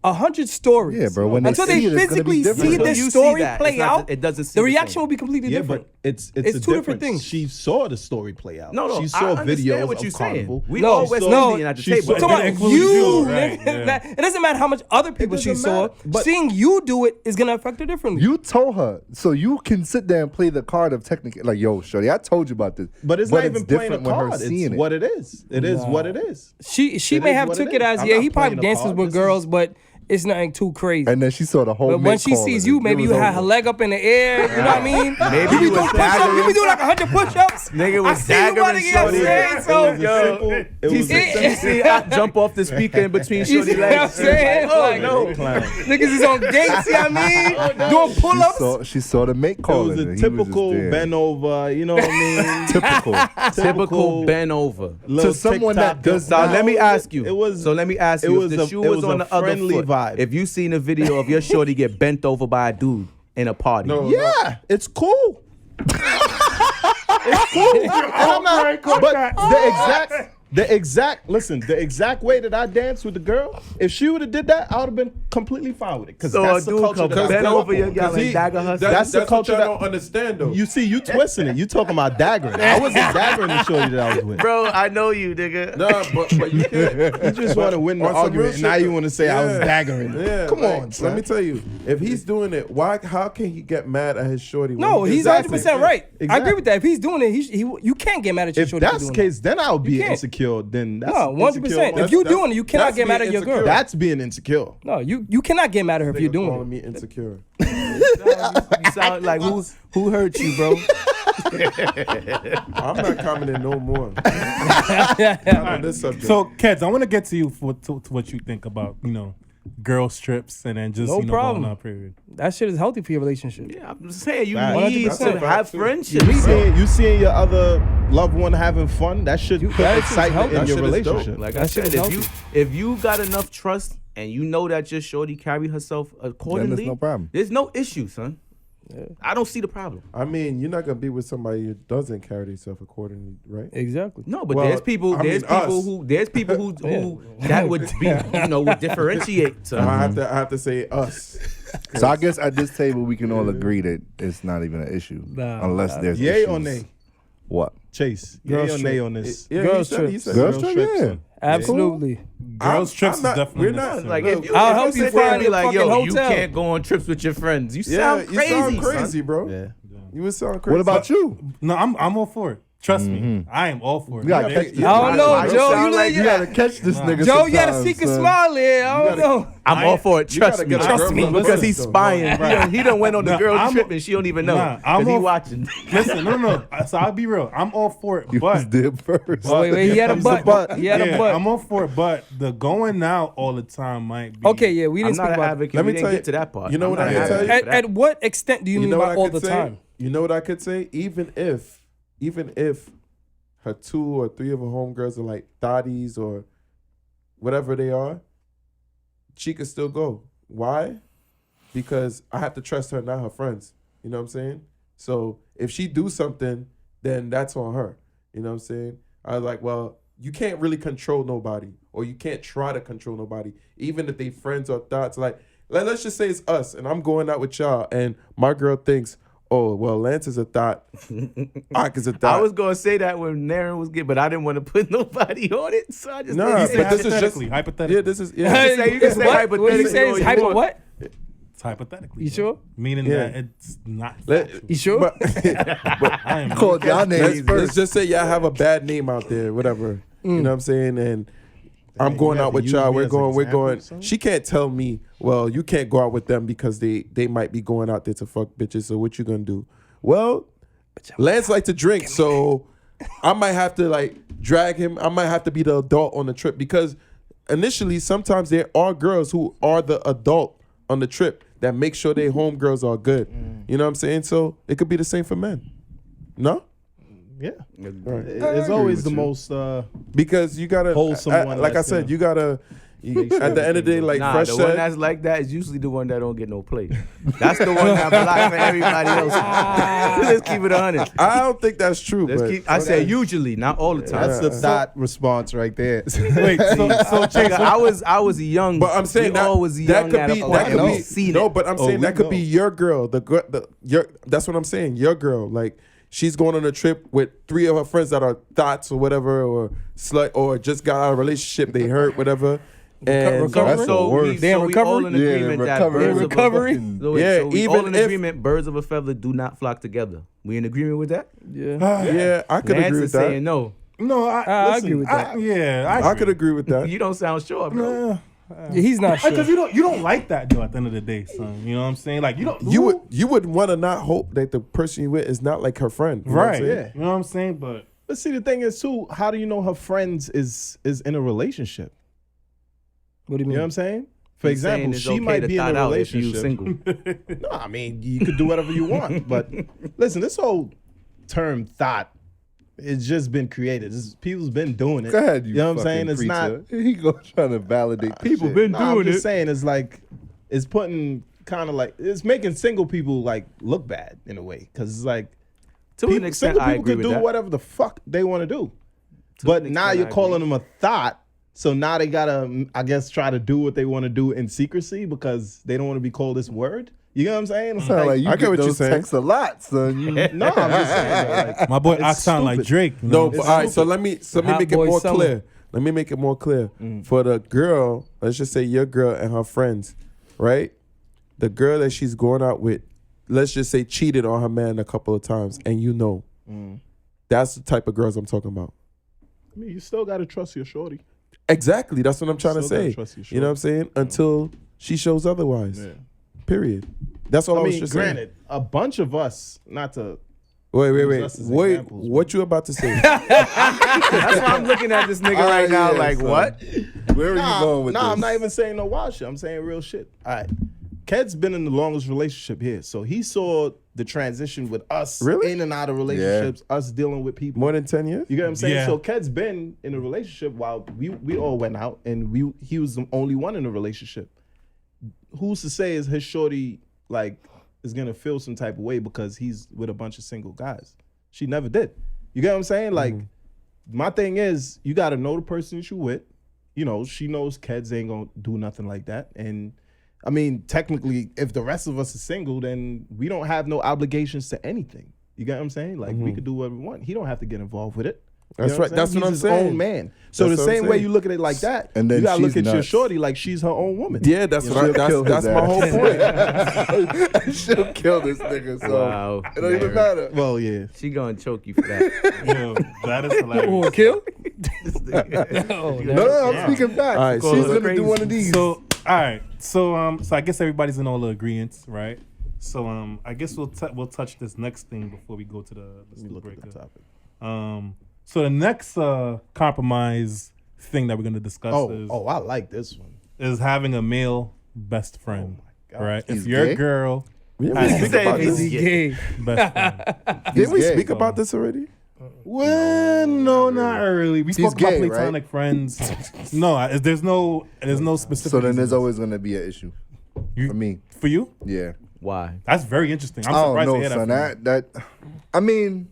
100 stories. Yeah, bro, when they until see they it, it's gonna physically be different. see Until this you see story that, play it's not- out, it doesn't seem the the reaction same. will be completely yeah, different. but it's It's a two different difference. things. She saw the story play out. No, she I saw understand videos what you're of saying. Carnival. We No, all West no, Indian at the she table. saw- I'm talking about includes you. you, right, nigga. yeah. That- it doesn't matter how much other people she doesn't saw. matter, but- Seeing you do it is gonna affect her differently. You told her, so you can sit there and play the card of technically, like, yo, shorty, I told you about this. But it's not even playing a different when her card. seeing It's it. what it is. It is what it is. she It may is have what took it it is. as I'm yeah, not he probably playing a dances part. with This girls, is- but it's nothing too crazy. And then she saw the whole. But when mate she calling sees it. you, It maybe you was had over. her leg up in the air. You know what I mean? Maybe you be you doing was push-ups. You be daggering. doing like 100 push-ups. Nigga I was see you about to daggering get shorty. upset, so It was a simple. It She was a see, she see I jump off the speaker in between You shorty see what I'm legs. saying? Oh Like, no. clown. Niggas is on gates, you know what I mean? Doing pull-ups. She saw the mate It calling was it. a He was typical just there. bend over. You know what I mean? Typical bend over. Little To someone that TikTok. does So not- let me ask you. It was. So let me ask it you. was If the a- shoe it was was on a the other friendly foot, vibe. if you seen a video of your shorty get bent over by a dude in a party, No. Yeah, it's cool. It's cool. And I'm not, but the exact way that I danced with the girl, if she would have did that, I would have been completely fine with it. Because So that's a the dude culture come that I bend grew up over your on. gal and dagger her. That's the culture what I that- don't understand though. You see, you twisting it. You talking about daggering. I wasn't daggering the shorty that I was with. Bro, I know you, nigga. Nah, but you can't. You just want to win the On some real argument, and now shit, you want to say I was yeah. daggering. Yeah, Come like, on, son. let me tell you, if he's doing it, how can he get mad at his shorty? when No, he he's does 100% right. I Exactly. agree with that. If he's doing it, you can't get mad at your If shorty for that's the doing case, then I would be You can't. insecure. Then that's No, 100%. insecure. If you That's- doing it, you cannot that's get mad being at your girl. insecure. That's being insecure. No, you cannot get mad at her if you're Nigga calling doing me insecure. You sound like who hurt you, bro? I'm not commenting no more. Not on this subject. So, Keds, I want to get to you to what you think about, girl strips and then just, No problem. going on period. it. That shit is healthy for your relationship. Yeah, I'm just saying you Facts. need 100%. to have friendships. You seeing your other loved one having fun, that should put that shit's excitement healthy. in That your shit is dope. relationship. Like That I shit said, is if you got enough trust and you know that your shorty carry herself accordingly, no problem. There's no issue, son. I don't see the problem. I mean, you're not gonna be with somebody who doesn't carry themselves accordingly, right? Exactly. No, but Well, there's people I mean, us. who that would be would differentiate. Son. I have to say us. So I guess at this table we can all agree that it's not even an issue, Nah, unless there's Yay issues. or nay? What? Chase, Girl yay or strip. nay on this? Yeah, Girls he trips. said Girls Girl trip, strips, yeah. son. Absolutely. Girls trips is not- definitely we're not- necessary. Like if you, I'll if help you you sit there and find be a like, fucking yo, you hotel. can't go on trips with your friends. You Yeah, sound you crazy. sound son. crazy, bro. Yeah. You would sound crazy. What about you? No, I'm all for it. Trust me, I am all for it. You gotta Yeah, catch yeah. I don't know, Why you Joe. sound You like You gotta catch this nigga. Joe, you got a sometimes, secret son. smile there. I don't know. I'm all for it. You Trust gotta me. get a Trust me. girlfriend. Because he's Listen, spying. He done went on the Nah, girl I'm- trip and she don't even know. Nah, I'm Because he all- watching. Listen, no. So I'll be real. I'm all for it, You was but there first. Wait, he had a butt. He had a yeah, butt. I'm all for it. But the going out all the time might be Okay, yeah, we I'm didn't not speak an about advocate. Let we me didn't tell get you- to that part. you know I'm what not I an can tell advocate you? for that. At what extent do you mean know by what I all could the say? time? You know what I could say? Even if her 2 or 3 of her homegirls are like thotties or whatever they are, she could still go. Why? Because I have to trust her, not her friends. You know what I'm saying? So if she do something, then that's on her. You know what I'm saying? I was like, well, you can't really control nobody, or you can't try to control nobody, even if they friends or thoughts. Like, let's just say it's us, and I'm going out with y'all, and my girl thinks, oh, well, Lance is a thought, Ak is a thought. I was gonna say that when Naren was good, but I didn't want to put nobody on it, so I just Nah, said but this is just hypothetically. Yeah, this is You can say What? hypothetically. What did you say? It's hypo what? It's hypothetically. You sure? Meaning Yeah. that it's not. Let- factual. You sure? But I am Called y'all names let's first. just say y'all have a bad name out there, whatever. You know what I'm saying? And I'm you going have out to with use y'all. me We're as an going. example or something? She can't tell me, well, you can't go out with them because they might be going out there to fuck bitches. So what you gonna do? Well, Lance like to drink, so I might have to like drag him. I might have to be the adult on the trip, because initially sometimes there are girls who are the adult on the trip that make sure their homegirls are good. You know what I'm saying? So it could be the same for men. No? Yeah. Right. It's always the most Because you gotta Wholesome one like I that's said, gonna you gotta make sure at the end of the day, like Nah, Phresh the one said, that's like that is usually the one that don't get no play. That's the one that blocks for everybody else. Let's keep it 100. I don't think that's true. Let's but keep. I said usually, not all the time. that's the thought response right there. Wait, so Chase, I was young. But I'm saying we all was that young could at a be point. that could We be seen no, it. but I'm saying we that could know. be your girl. Your that's what I'm saying. Your girl, like she's going on a trip with 3 of her friends that are thoughts or whatever, or slut, or just got out of a relationship. They hurt, whatever. And Recovering? So we, They in so we all in recovery? Yeah, agreement that recovery. birds of Recovery? a so Yeah, so we even all in if- agreement. Birds of a feather do not flock together. We in agreement with that? Yeah. I could Lance agree is with saying that. no. no, I listen, agree with that. I could agree with that. You don't sound sure, bro. Yeah, he's not sure. Because you don't like that though. At the end of the day, son, you know what I'm saying? Like you don't. You would want to not hope that the person you with is not like her friend. You know what I'm right? saying? Yeah. You know what I'm saying? But But see, the thing is too, how do you know her friends is in a relationship? What do you You mean? know what I'm saying? For He's saying example, it's she okay might to be in thought a out if you relationship. single. No, I mean, you could do whatever you want. But listen, this whole term thought, it's just been created. People's been doing it. Go ahead, you know what I'm fucking saying? It's not. preacher. He go trying to validate people. No, I'm just saying it's like, it's putting kind of like, it's making single people like look bad in a way. Because it's like, To an extent, single I people agree can with do that. whatever the fuck they want to do. To But an now extent, you're I calling agree. them a thought. So now they gotta, I guess, try to do what they want to do in secrecy because they don't want to be called this word. You know what I'm saying? It's Sound like you I get get what you're those saying. texts a lot, son. You, no, I'm just saying. though, like, my boy it's Ox sound like stupid. Drake. You No, know? but It's all right. So stupid. let me Hot make it boy more summer. clear. Let me make it more clear for the girl. Let's just say your girl and her friends, right? The girl that she's going out with, let's just say cheated on her man a couple of times, and you know, that's the type of girls I'm talking about. I mean, you still gotta trust your shorty. Exactly. That's what I'm trying to Still gotta say. trust your You know what I'm saying? Until she shows otherwise. Yeah. Period. That's all I, I was mean, just granted, a bunch of us, not to. saying. use Wait. us as Wait. examples, What you about to say? That's why I'm looking at this nigga right now yeah, like, son. what? where are you going with this? I'm not even saying no wild shit. I'm saying real shit. All right. Ked's been in the longest relationship here. So he saw the transition with us Really? in and out of relationships, us dealing with people. More than 10 years? You get what I'm saying? Yeah. So Ked's been in a relationship while we all went out and he was the only one in a relationship. Who's to say is his shorty like is gonna feel some type of way because he's with a bunch of single guys? She never did. You get what I'm saying? Like my thing is you gotta know the person that you with. You know, she knows Keds ain't gonna do nothing like that. And I mean, technically, if the rest of us is single, then we don't have no obligations to anything. You get what I'm saying? Like we could do whatever we want. He don't have to get involved with it. You That's know right. I'm That's saying? what I'm He's saying. his own man. So That's the what I'm same way saying. you look at it like that, And then you gotta look she's at your nuts. shorty like she's her own woman. Yeah, that's She'll what kill that's his my ass. whole point. She'll kill this nigga. So Wow. it don't even matter. Well, yeah. She gonna choke you for that. Yo, that is hilarious. Oh, kill? No, I'm speaking facts. All right, She's so- gonna Crazy. do one of these. So, all right. So I guess everybody's in all the agreements, right? So, I guess we'll touch this next thing before we go to the Stoop Look at the breaker. topic. So the next compromise thing that we're gonna discuss Oh, I like this one. is having a male best friend, God. right? He's If your gay? girl We has speak about He's this. gay. best friend, Didn't we gay. speak about this already? Well, no, not really. We spoke about gay, right? platonic friends. No, there's no specific. So then reasons. there's always gonna be an issue You- for me. For you? Yeah. Why? That's very interesting. I'm I don't surprised to know, hear son. that. That I mean,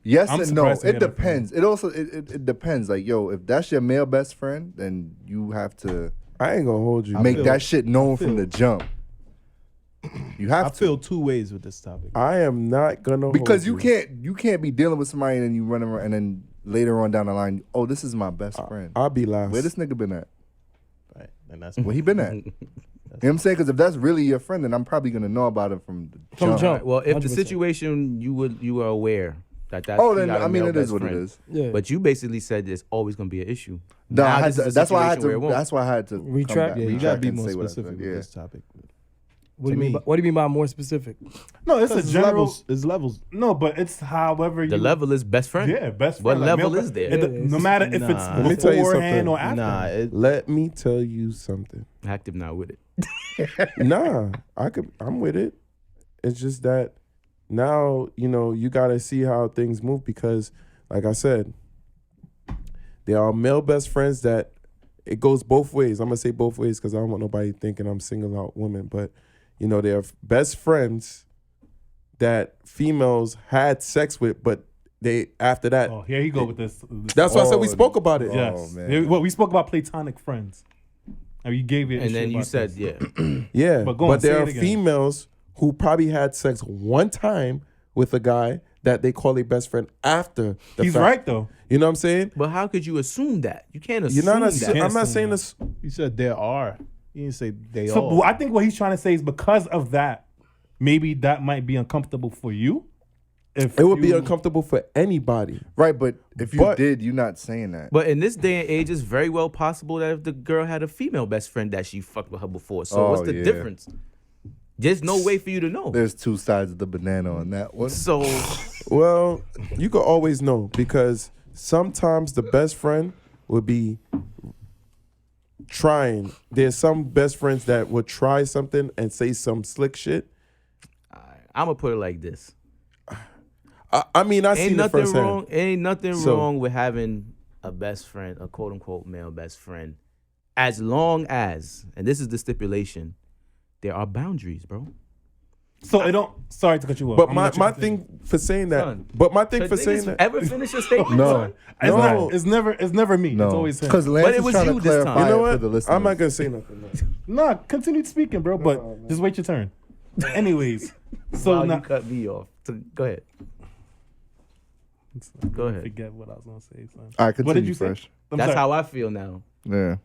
yes I'm and no. surprised to hear It that from depends. It also it depends. Like, yo, if that's your male best friend, then you have to I ain't gonna hold you. make feel- that shit known from feel- the jump. You have I to. feel two ways with this topic. I am not gonna Because hold you can't be dealing with somebody and then you run around and then later on down the line, oh, this is my best friend. I'll be last. Where this nigga been at? Right. And that's Where he been at? You know what I'm saying? Because if that's really your friend, then I'm probably gonna know about it from the From jump. jump. Well, if the 100%. situation you were aware that that's Oh, you then got a I mean male it is best what friend. it is. Yeah. But you basically said there's always gonna be an issue. No, Now I had this is to, a that's why I had situation to. where it won't. That's why I had to come Retract? back, yeah, you retract gotta be and more say what I specific said. with Yeah. this topic. What do to you mean? me- What do you mean by more specific? No, it's a It's general. levels. It's levels. No, but it's however The you. level is best friend. Yeah, best What friend. like, level male- is there? No matter if Nah. it's Let me tell you beforehand something. or after. Nah, Let me tell you something. Active now with it. Nah, I'm with it. It's just that now, you gotta see how things move because, like I said, there are male best friends that it goes both ways. I'm gonna say both ways because I don't want nobody thinking I'm singling out women, but there are best friends that females had sex with, but they after that. Oh, here you go with this. That's why I said we spoke about it. Yes. man. Well, we spoke about platonic friends. And you gave it. And then you said, Yeah, But go on, say there it are again. females who probably had sex one time with a guy that they call their best friend after the he's fact. right though. You know what I'm saying? But how could you assume that? You can't assume You're not. that. I'm not assume saying that. this. you said there are. You didn't say they So all. I think what he's trying to say is because of that, maybe that might be uncomfortable for you. If It would be you- uncomfortable for anybody. Right, but if you But- did, you're not saying that. But in this day and age, it's very well possible that if the girl had a female best friend that she fucked with her before. So what's Oh, the yeah. difference? There's no way for you to know. There's two sides of the banana on that one. So Well, you could always know because sometimes the best friend would be trying. There's some best friends that would try something and say some slick shit. I'm gonna put it like this: I mean, I ain't seen it nothing firsthand. wrong. Ain't nothing So- wrong with having a best friend, a quote unquote male best friend, as long as, and this is the stipulation, there are boundaries, bro. So it don't. Sorry to cut you off. But I'm my, gonna let you my continue. thing for saying that. Son, But my thing Could for saying niggas that. ever finish a statement? No. son? It's No. not. It's never me. It's No, always him. because Lance But it is was trying you to this time. clarify You know it what? for the listeners. I'm not gonna say nothing. Nah, continue speaking, bro. But just wait your turn. Anyways, so Wow, now you cut me off. Go ahead. Go ahead. forget what I was gonna say, son. All right, continue, What did you say? Fresh. I'm That's sorry. how I feel now. Yeah,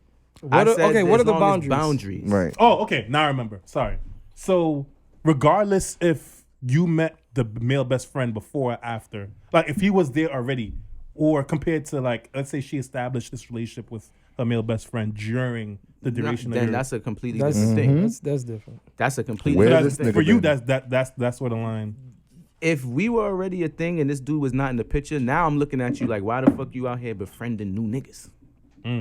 I said Okay, what as are the long as boundaries? right. Oh, okay. Now I remember. Sorry. So, regardless if you met the male best friend before or after, like if he was there already, or compared to like, let's say she established this relationship with her male best friend during the duration of Then your. that's a completely That's different thing. that's different. That's a completely Where different this thing. nigga for you, been? that's where the line. If we were already a thing and this dude was not in the picture, now I'm looking at you like, why the fuck you out here befriending new niggas?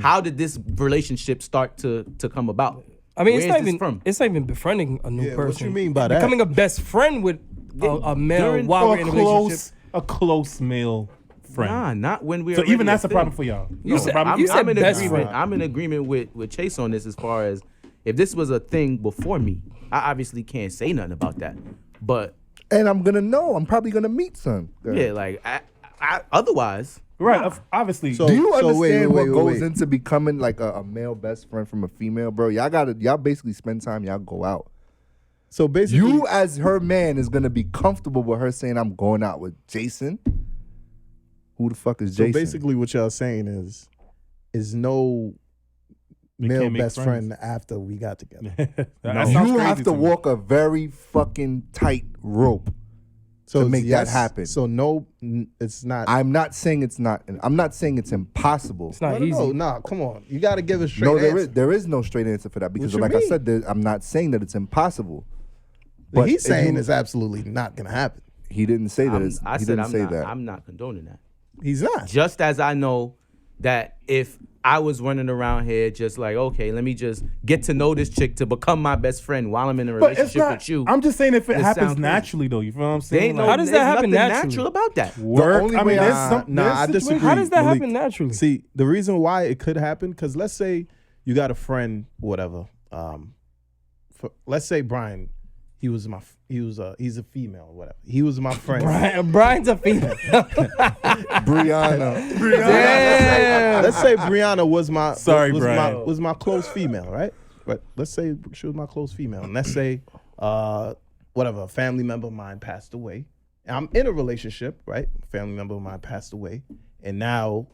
How did this relationship start to come about? I mean, Where it's not is this even from? it's not even befriending a new Yeah, person. what you mean by that? Becoming a best friend with a male During- while Or we're in a relationship. a close male friend. Nah, not when we're. So even already that's a thing. problem for y'all. You That's a said- problem you for said I'm in best agreement. friend. I'm in agreement with Chase on this as far as if this was a thing before me, I obviously can't say nothing about that. But And I'm gonna know. I'm probably gonna meet some. yeah, like I otherwise, Right, obviously. So- Do you understand wait, what wait, goes wait. into becoming like a male best friend from a female, bro? Y'all basically spend time. Y'all go out. So basically, You as her man is gonna be comfortable with her saying, "I'm going out with Jason." Who the fuck is so Jason? basically what y'all saying is no We male can't make best friends. friend after we got together. That sounds you crazy have to me. walk a very fucking tight rope So to make yes, that happen. So no, it's not. I'm not saying it's not. I'm not saying it's impossible. It's not no, easy. no, no, come on. You got to give a straight No, answer. there is no straight answer for that because, you like I mean? said, I'm not saying that it's impossible. But But he's if saying you- it's absolutely not going to happen. He didn't say that. I he said didn't say that. I'm not condoning that. He's not. Just as I know that if I was running around here just like, okay, let me just get to know this chick to become my best friend while I'm in a But it's relationship not. with you. I'm just saying if it It happens sounds crazy. naturally though, you feel what I'm They saying? ain't no, How does that there's happen nothing naturally? natural about that. work. only I mean, way- there's Nah, some. nah, there's I situations- disagree. How does that Malik. happen naturally? See, the reason why it could happen, because let's say you got a friend, whatever. Let's say Brian, he's a female, or whatever. He was my friend. Brian's a female. Brianna. Damn. Let's say Brianna was my Sorry, was Brian. was my close female, right? But let's say she was my close female, and let's say whatever, a family member of mine passed away. And I'm in a relationship, right? A family member of mine passed away, and now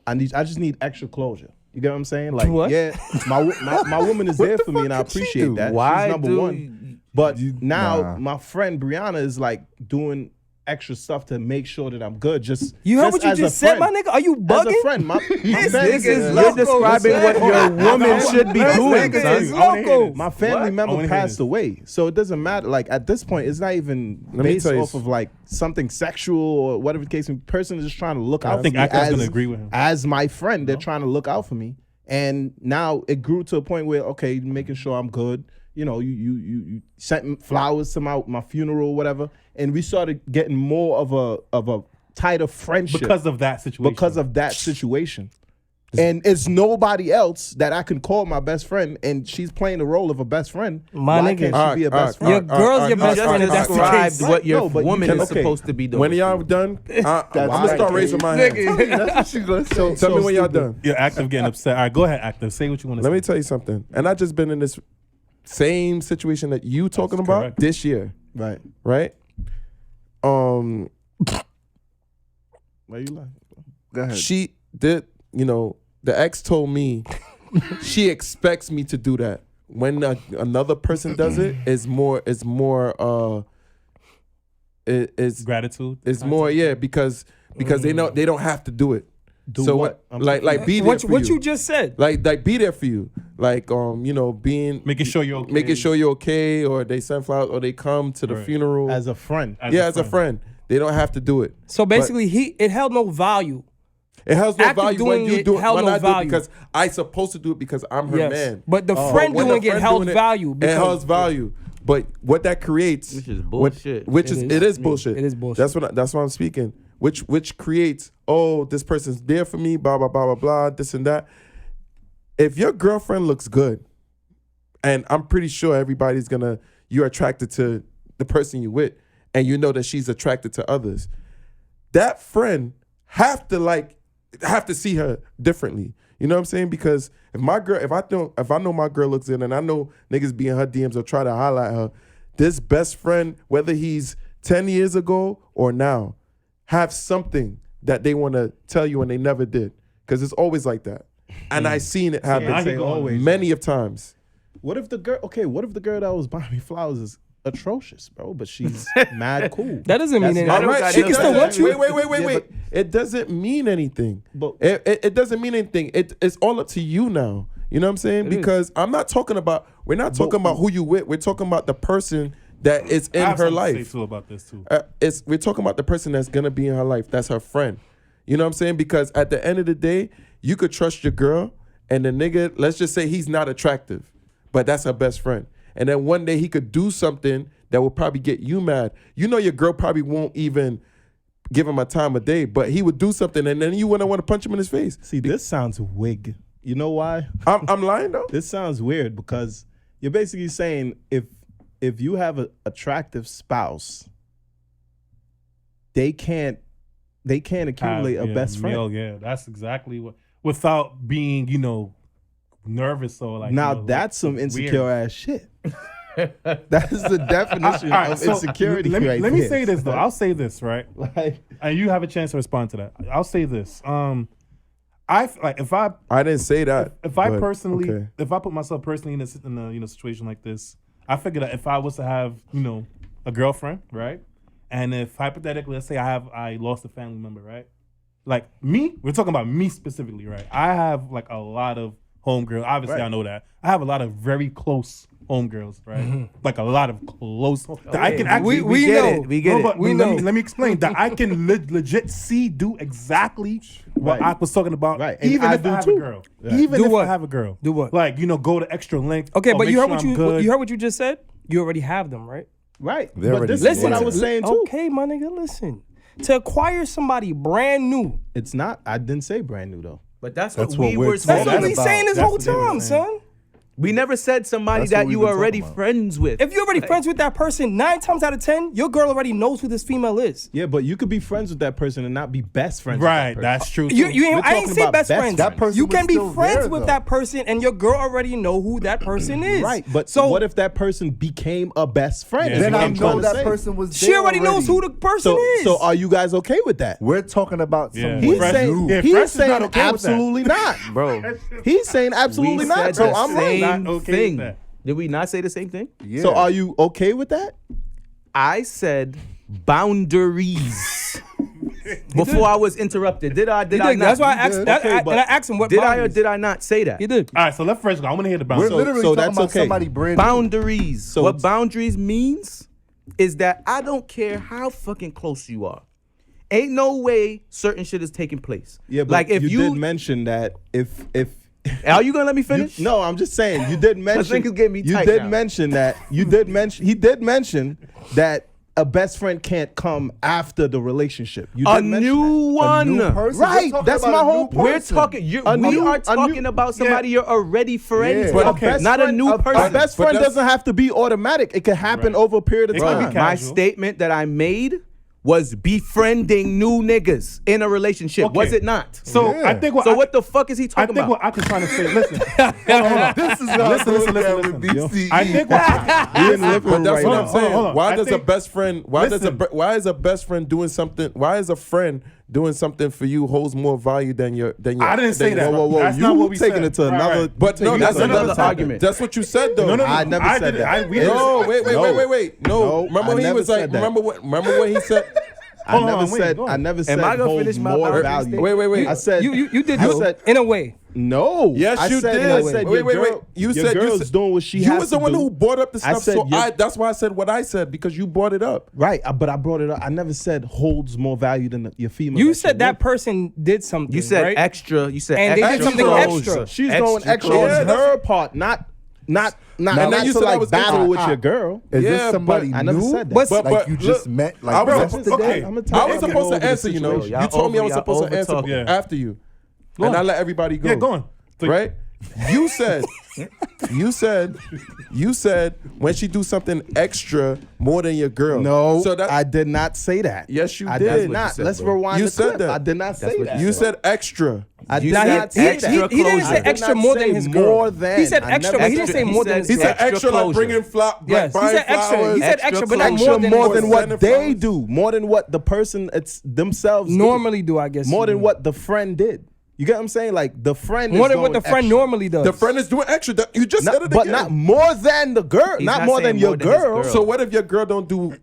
I just need extra closure. You get what I'm saying? Like, What? yeah, my woman is there for me, and I appreciate that. Why She's number do one. But now Nah. my friend Brianna is like doing extra stuff to make sure that I'm good. Just You heard just what you as a just said, my friend. nigga? Are you As a bugging? friend, my This family nigga's is loco. You're describing what your woman should be This doing, nigga son. is I wanna hear loco. this. My family What? I member wanna hear passed this. away, so it doesn't matter. Like at this point, it's not even Let me based tell you off of like something sexual or whatever the case. The person is just trying to look out I think for me Aka's as, gonna agree with him. as my friend. They're trying to look out for me, and now it grew to a point where okay, making sure I'm good. You know, you sent flowers to my funeral or whatever, and we started getting more of a tighter friendship because of that situation. because of that situation. And it's nobody else that I can call my best friend, and she's playing the role of a best friend. My Why nigga. can't she be a best friend? Your girl's your best Just friend. If that's the describe case. what your No, but you woman can- is okay. supposed to be doing. When y'all done, I'm gonna start raising my hand. That's what she gonna say. Tell me when y'all done. You're active getting upset. All right, go ahead, active. Say what you want to say. Let me tell you something. And I just been in this same situation that you talking about correct. this year, Right. right? Why you laughing? Go ahead. She did, the ex told me she expects me to do that. When another person does it, it's more it's more Gratitude. it's more because they know they don't have to do it. Do so what? like be there What for what you. you just said? like be there for you. Like being Making sure you're okay. making sure you're okay, or they send flowers, or they come to the Right. funeral. As a friend. As a friend. They don't have to do it. So basically, it held no value. It has no Active value when doing you it do it. held When no I do it value. because I supposed to do it because I'm her Yes. man. But the friend when doing the it friend held doing value. It because- holds value. But what that creates, Which is bullshit. it is bullshit. It is bullshit. That's what I'm speaking. Which creates, this person's there for me, blah blah blah blah blah, this and that. If your girlfriend looks good, and I'm pretty sure you're attracted to the person you with, and you know that she's attracted to others. That friend have to see her differently. You know what I'm saying? Because if I know my girl looks good and I know niggas be in her DMs or try to highlight her, this best friend, whether he's 10 years ago or now, have something that they want to tell you and they never did. Because it's always like that. And I seen it happen I can go always. many of times. What if the girl that was buying me flowers is atrocious, bro? But she's mad cool. That doesn't mean That's anything. not- Right, She can still want you. Wait. It doesn't mean anything. But- It doesn't mean anything. It's all up to you now. You know what I'm saying? Because we're not talking about who you with. We're talking about the person that is I in have her something to say, life. too about this too. We're talking about the person that's gonna be in her life. That's her friend. You know what I'm saying? Because at the end of the day, you could trust your girl, and the nigga, let's just say he's not attractive, but that's her best friend. And then one day he could do something that will probably get you mad. You know your girl probably won't even give him a time of day, but he would do something, and then you wouldn't want to punch him in his face. See, this sounds wig. You know why? I'm lying though. This sounds weird because you're basically saying if you have an attractive spouse, they can't accumulate a best friend. Yeah, that's exactly what. Without being, nervous or like. Now you know, that's some weird. insecure ass shit. That is the definition All right, of so insecurity. Let me, right let me there. say this though. I'll say this right, Like, and you have a chance to respond to that. I'll say this. If I didn't say that. if I but, personally, okay. if I put myself personally in a situation like this, I figure that if I was to have a girlfriend, right, and if hypothetically, let's say I lost a family member, right, like me, we're talking about me specifically, right. I have like a lot of homegirls. Obviously, Right. I know that I have a lot of very close homegirls, right? Like a lot of close. That I can actually. we get know. it. We get No, it. but We let me- know. Let me explain that I can legit see do exactly what Right. I was talking about. Right. And Even I if do I have too. a girl. Right. Even Do if what? I have a girl. Do what? Like, go the extra length. Okay, or but make you heard sure what I'm you good. you heard what you just said. You already have them, right? Right. They're But already this is Listen, what I was saying too. Okay, my nigga, listen. To acquire somebody brand new, It's not. I didn't say brand new though. But that's That's what what we we're were that's talking what saying. we about. saying this That's whole what they were time, saying. son. We never said somebody That's what that we've you been were already talking about. friends with. If you're already friends with that person, 9 times out of 10, your girl already knows who this female is. Yeah, but you could be friends with that person and not be best friends. Right, With that that's true. You, too. you ain't, We're I ain't talking say about best best friends. That person You was can be still friends there, with though. that person, and your girl already know who that person is. Right, but so what if that person became a best friend? Yeah, is Then what I I'm trying know to that say. person was she there already knows who the person is. So are you guys okay with that? We're talking about Yeah. someone He's Fresh- saying, yeah, he's Fresh is saying not okay with that. absolutely not, Bro, He's saying absolutely we not. said So the I'm right. same Not okay thing. with that. Did we not say the same thing? Yeah. So are you okay with that? I said boundaries before I was interrupted. Did I? He Did I did. not? That's why I asked. did. That, Okay, I, but and I asked him what Did I or boundaries. did I not say that? He did. All right, so let Fresh go. I want to hear the We're bounce. literally so talking that's about okay. somebody brand new. Boundaries. So What it's- boundaries means is that I don't care how fucking close you are. Ain't no way certain shit is taking place. Yeah, but like if you you, did mention that if are you gonna let me finish? no, I'm just saying you did mention niggas getting me you tight did now. mention that you did mention he did mention that a best friend can't come after the relationship. You A did mention new that. one. New person. Right, We're talking that's about my a whole new point. We're person. talking. A We new- are a talking new- about somebody you're already friends Yeah. with, But a best not a friend- new A person. best But friend that's- doesn't have to be automatic. It can happen over a period of It can be time. casual. My statement that I made was befriending new niggas in a relationship. Okay. Was it not? So Yeah. I think what So I, what the fuck is he I talking think about? what I'm trying to say. Listen, hold on. This is how Listen, listen, it goes listen, down listen. with BCE. I think what We in living But room that's right what now. I'm saying. Hold on. Why I does a think- best friend? Why Listen. why is a best friend doing something? Why is a friend doing something for you holds more value than your? I didn't say that. Whoa, whoa, That's you not what we taking said. it to Right, another. right. But no, taking that's it to another another argument. That's what you said though. No, I never said didn't. that. We No, didn't. wait. No, No, remember I when he never was like, said that. remember when he said, I Hold on, never wait, said. go on. I never said. I gonna hold finish my more boundary value. statement? wait. I said You did I though, said in a way. no. Yes, I you said, did. I said Wait. your You your said girl's doing what she You has was the to one do. who brought up the I stuff. said So your- that's why I said what I said because you brought it up. Right, but I brought it up. I never said holds more value than your female. You you're said that with. person did something. You said right? extra. You said And they extra. did something closure. extra. She's going extra closure. on her part, not And then not you to said I like was battle with Ah, your girl. Is Yeah, this but somebody I never new? said that. But- Like you just look, met I like was yesterday? okay. I'ma I tell was you. supposed Over to the answer. You know, situation. you told me I was Y'all supposed to answer over-talk. Yeah. after you, Go and on. I let everybody go. Yeah, go on. So- Right? You said, you said when she do something extra more than your girl. No, so that I did not say that. Yes, you I did. did you not. said, Let's bro. rewind You the said clip. that. I did not say what that. you said extra. I You did said not say extra that. He didn't say closure. extra not more say than his girl. more than. He said I extra, never but he didn't said- say more than his He girl. said Extra extra like closure. bringing Yes, he buying said extra. flowers. He said Extra extra, but not closure. more Extra than more his than girl. what they do, more than what the person it's themselves do. normally do, I guess. more you than mean. what the friend did. You get what I'm saying? Like the friend More is than what the going friend extra. normally does. The friend is doing extra. You just said it but again. not more than the girl, He's not not more saying than your more than his girl. girl. So what if your girl don't do?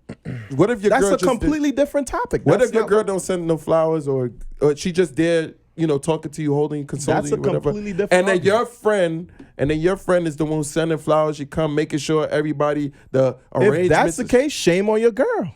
What if your That's girl a just completely different topic. What That's if your not girl don't send no flowers or she just there, talking to you, holding you, consoling That's you, a whatever. completely different And then argument. your friend is the one sending flowers. She come making sure everybody the If arrangements. that's the case, shame on your girl.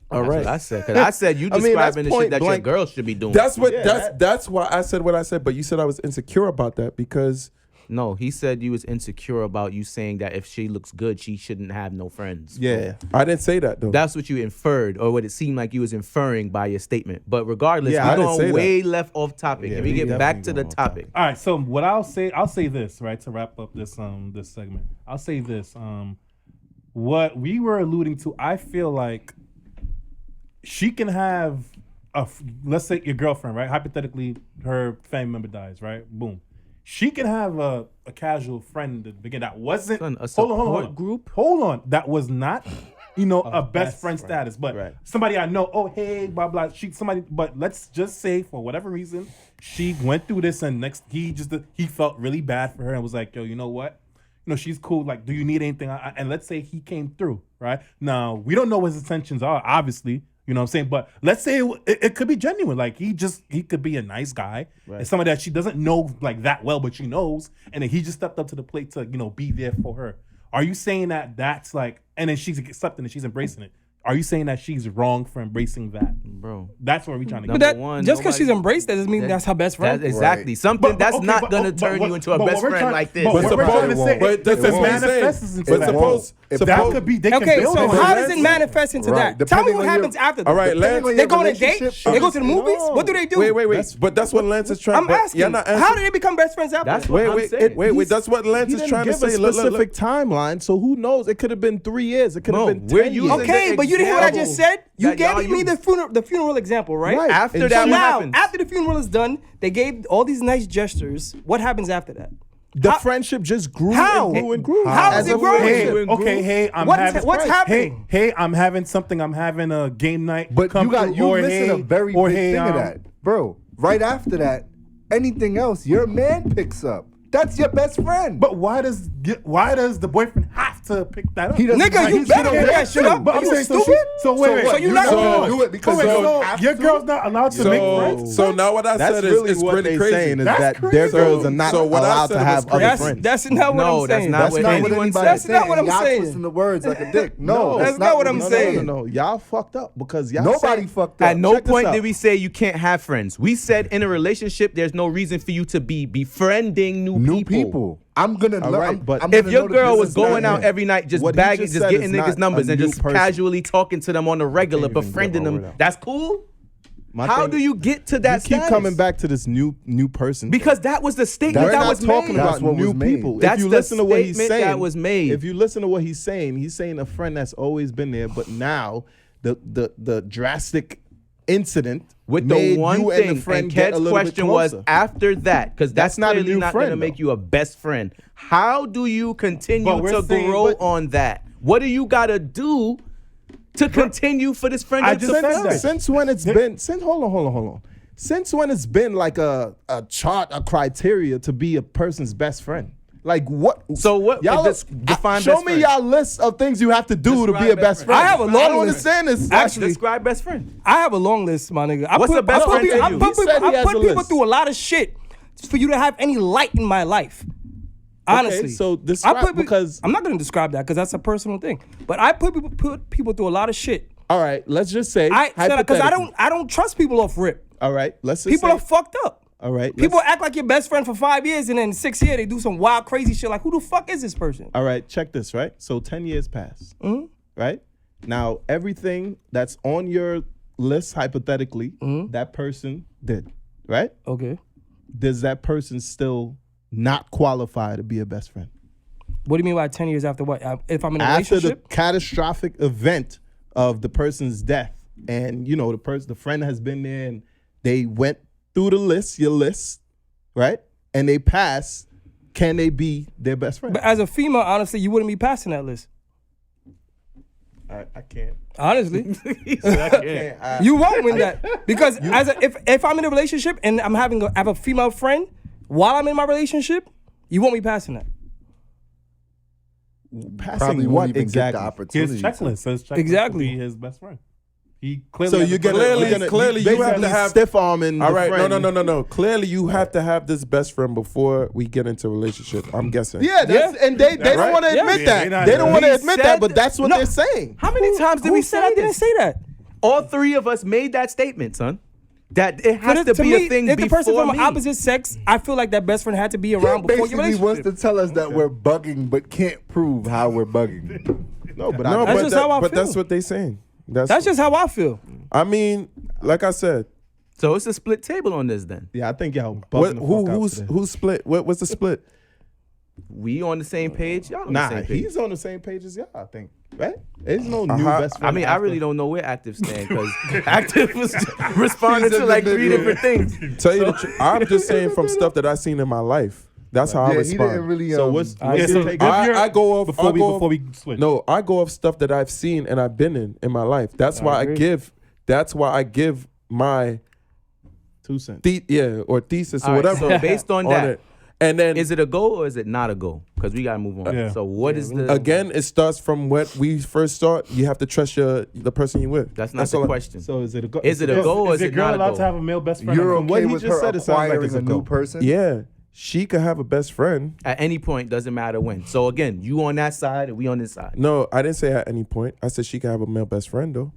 all That's right. what I said. Because I said you I mean, that's describing the point shit that your blank. girl should be doing. That's what Yeah, that's why I said what I said. But you said I was insecure about that because No, he said you was insecure about you saying that if she looks good, she shouldn't have no friends. Yeah. I didn't say that though. That's what you inferred, or what it seemed like you was inferring by your statement. But regardless, Yeah, I we're didn't say going that. way left off topic. Yeah, If we we get back definitely to the going off topic. All right, so what I'll say this, right, to wrap up this this segment. I'll say this. What we were alluding to, I feel like she can have let's say your girlfriend, right? Hypothetically, her family member dies, right? Boom. She can have a casual friend at the beginning that wasn't Son, a hold on. support group? Hold on. That was not a best friend status, but Right. somebody I know, oh hey, blah blah. But let's just say for whatever reason, she went through this and he felt really bad for her and was like, yo, you know what? She's cool. Like, do you need anything? And let's say he came through, right? Now we don't know what his intentions are. Obviously, You know what I'm saying? But let's say it could be genuine. Like he could be a nice guy. Right. And somebody that she doesn't know like that well, but she knows. And then he just stepped up to the plate to, be there for her. Are you saying that that's like, and then she's accepting it, she's embracing it. Are you saying that she's wrong for embracing that? Bro. That's what we're trying to But get. just because she's embraced, that doesn't mean that's her best friend. Exactly. Right. Something that's not going to turn you into a best friend like this. But what we're trying to say, but that's it what I'm manifests saying. into But that. suppose That could be, they can Okay, build so on how that. does it manifest into Right. that? Tell me Depending what on happens after that. All right, Lance. They go on a date? relationship- They go to the movies? What do they do? Wait. But that's what Lance is trying. I'm asking. You're not answering. How did they become best friends after That's that? what I'm saying. Wait. That's what Lance He is didn't trying to give a say. Look, specific timeline, so who knows? It could have been 3 years. It could have No, been we're 10 years. using Okay, the but you didn't hear what I just said? You that y'all gave me use. the funeral example, right? Right. After And that, So what now, happens? after the funeral is done, they gave all these nice gestures. What happens after that? The How- friendship just grew How? and grew and grew. How As is it a growing? relationship. Hey, I'm What's having happening? Hey, I'm having something. I'm having a game night. But Come through, you're or missing a very or big hey, thing of that, bro. Right after that, anything else, your man picks up. That's your best friend. But why does the boyfriend have to pick that up? He doesn't- Nigga, you He's better gonna pick that shit up. But I'm Are you saying, stupid? so wait. So you're not gonna do it because wait, you so have your to? girl's not allowed to make friends? So now what I That's said really is what really they're crazy. saying is That's that crazy. their girls are not So what I allowed said to was have other crazy. friends. That's not what No, I'm that's saying. not That's what not what anyone anybody's said. That's not saying. what I'm Y'all saying. twisting the words like a dick. No, That's not what I'm saying. No. Y'all fucked up because y'all Nobody said- fucked up. At no Check this point out. did we say you can't have friends. We said in a relationship, there's no reason for you to be befriending new people. I'm gonna All learn. right, but I'm If gonna your know the girl was business going not out him. every night, just What he bagging, just just said getting is not niggas' numbers a and new just person. casually talking to them on the regular, even get befriending my them, word out. that's cool? My How thing- do you get to that You keep status? coming back to this new person. Because that was the statement We're that not was talking made. about That's what new was made. people. That's if you the listen to what he's statement saying, that was made. If you listen to what he's saying a friend that's always been there, but now the drastic incident With made the one you and thing, the friend and get a Ked's little question bit was closer. after that, because that's not a clearly new not going to friend, make though. you a best friend. How do you continue But we're to saying- grow but- on that? What do you got to do to continue for this friendship just to said flourish? that. Since when it's been? Hold on. Since when it's been like a chart, a criteria to be a person's best friend? Like what? So what- Y'all define show best me friend. y'all list of things you have to do to be Describe a best best friend. friend. I have a long I don't list. understand this. Actually, Describe best friend. I have a long list, my nigga. What's the best friend to you? I He said he put has a people list. through a lot of shit for you to have any light in my life. Honestly, so describe- because- I'm not gonna describe that because that's a personal thing. But I put people through a lot of shit. All right, let's just say Because hypothetically. I don't trust people off rip. All right, let's just People say, are fucked up. all right, People let's- act like your best friend for 5 years and then 6 years they do some wild crazy shit. Like who the fuck is this person? All right, check this, right? So 10 years pass, Mm-hmm. right? Now, everything that's on your list, hypothetically, Mm-hmm. that person did, right? Okay. Does that person still not qualify to be a best friend? What do you mean by 10 years after what? If I'm in a After the relationship? catastrophic event of the person's death, and the friend has been there and they went through the list, your list, right? And they pass, can they be their best friend? But as a female, honestly, you wouldn't be passing that list. I can't. Honestly. I can't. You won't win that because if I'm in a relationship and I'm have a female friend while I'm in my relationship, you won't be passing that. Passing Probably what won't even exactly? get the His opportunity. checklist says checklist Exactly. to be his best friend. He clearly So has you're a gonna clearly- clearly you have to basically have- stiff arming. All the right, friend. no. Clearly, you have to have this best friend before we get into a relationship. I'm guessing. Yeah, and they don't right. want to Yeah. admit Yeah, that. they not- They don't want to He admit said- that, but that's what No. they're saying. How many times did Who we said say I didn't this? say that? All three of us made that statement, son. That it has to be me, a thing if the person before from me. the opposite sex, I feel like that best friend had to be around before your Basically wants relationship. to tell us that we're bugging, but can't prove how we're bugging. No, but No, I, That's but, just how I but feel. that's what they saying. That's just how I feel. I mean, like I said, So it's a split table on this then. yeah, I think y'all what, bugging the fuck out today. who's split? What's the split? We on the same page? Y'all on Nah, the same page. he's on the same page as y'all, I think. Right? There's no new Uh-huh. best I friend. mean, I after- really don't know where Active stand because Active was responding to like 3 different things. Tell you the truth, I'm just saying from stuff that I've seen in my life. That's how I Yeah, he respond. didn't really. So what's Yeah, your so take? give your- I go off before I we go before off- we switch. No, I go off stuff that I've seen and I've been in my life. That's why I give my 2 cents. or thesis or All right, whatever. so based on that, it. And then is it a go or is it not a go? because we gotta move on. Yeah. So what is the Again, it starts from what we first start. You have to trust the person you with. That's not the all question. So is it a go? Is it a goal or Is is a it girl not a allowed goal? to have a male best friend? You're or no? what okay he with just her said, it sounds like acquiring it's a a new go. person? Yeah, she could have a best friend. At any point, doesn't matter when. So again, you on that side and we on this side. No, I didn't say at any point. I said she could have a male best friend though.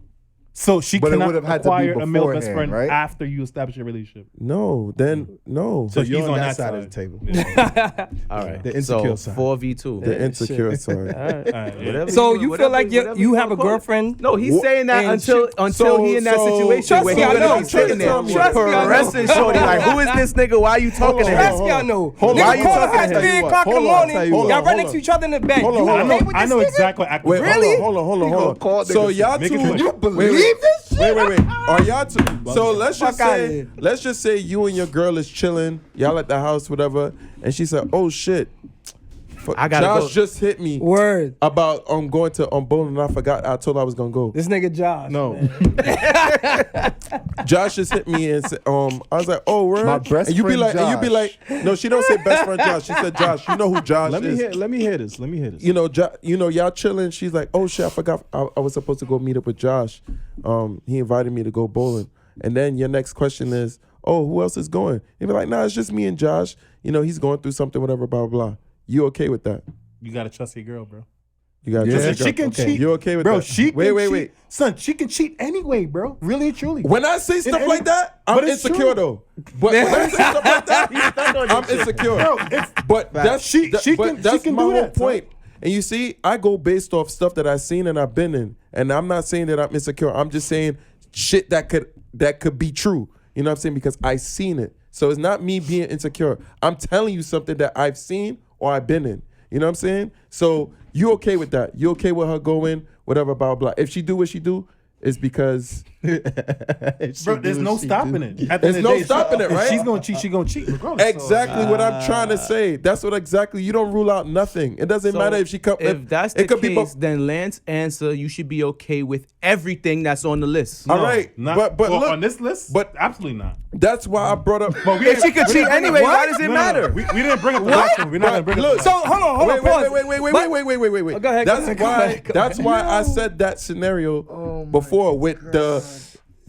So she But it cannot would have had to be acquire a male best beforehand, friend right? after you establish a relationship. No, then no. So he's you're on on that that side of side. the table. All right. The insecure so side. 4v2. The insecure side. All right, yeah. Whatever So you- you whatever- feel like whatever you have a wanna call it. girlfriend? No, he's saying that and until he in that situation Trust where me, he's I gonna know. be sitting there Trust me, caressing shorty like, who is this nigga? Why you talking to Trust him? me, I know. Hold on, Nigga why you call her talking at to him? 3 o'clock in the Hold on, I'll morning. tell you what. Y'all Hold right on. next to each other in the bed. Hold on, You hold okay on. with I this know nigga? exactly. Wait, Really? hold on. Call So niggas. y'all Make it two. quick. You believe this shit? Wait. Are y'all two? So let's just Fuck outta say, here. you and your girl is chilling. Y'all at the house, whatever, and she said, "Oh shit, I gotta Josh go. just hit me Word. about going to bowling, and I forgot. I told her I was gonna go. This nigga Josh. No. man. Josh just hit me and said, I was like, oh, word. My best and you be friend like, and you be Josh. like, no, she don't say best friend Josh. She said Josh. You know who Josh Let is? me hear this. You know, y'all chilling. She's like, oh shit, I forgot. I was supposed to go meet up with Josh. He invited me to go bowling. And then your next question is, oh, who else is going? You be like, nah, it's just me and Josh. You know, he's going through something, whatever, blah, blah, blah. You okay with that? You gotta trust your girl, bro. You got Yeah. She can cheat. You okay with Bro, that? she wait, can wait, cheat. wait. Son, she can cheat anyway, bro. Really and truly. When I say stuff any- like that, I'm but it's insecure true. though. But when I say stuff like that, I'm insecure. Bro, But that's She can my do whole that, son. point. And you see, I go based off stuff that I've seen and I've been in. And I'm not saying that I'm insecure. I'm just saying shit that could be true. You know what I'm saying? Because I seen it. So it's not me being insecure. I'm telling you something that I've seen or I've been in. You know what I'm saying? So you okay with that? You okay with her going, whatever, blah, blah. If she do what she do, it's because Bro, there's no stopping it. At the There's end of no the day, stopping it, if right? she's gonna cheat, she's gonna cheat. Regardless. exactly what I'm trying to say. That's what exactly. You don't rule out nothing. It doesn't matter if she come. If that's the it could case, be both. then Lance answer, you should be okay with everything that's on the list. All right, Not, but well, look, on this list, but- absolutely not. that's why I brought up. But If she could cheat anyway, why does it No, matter? We didn't bring up the last one. We're not gonna bring Look, up. So hold on, wait, pause. wait. Go ahead, That's go why. ahead. That's why I said that scenario before with the.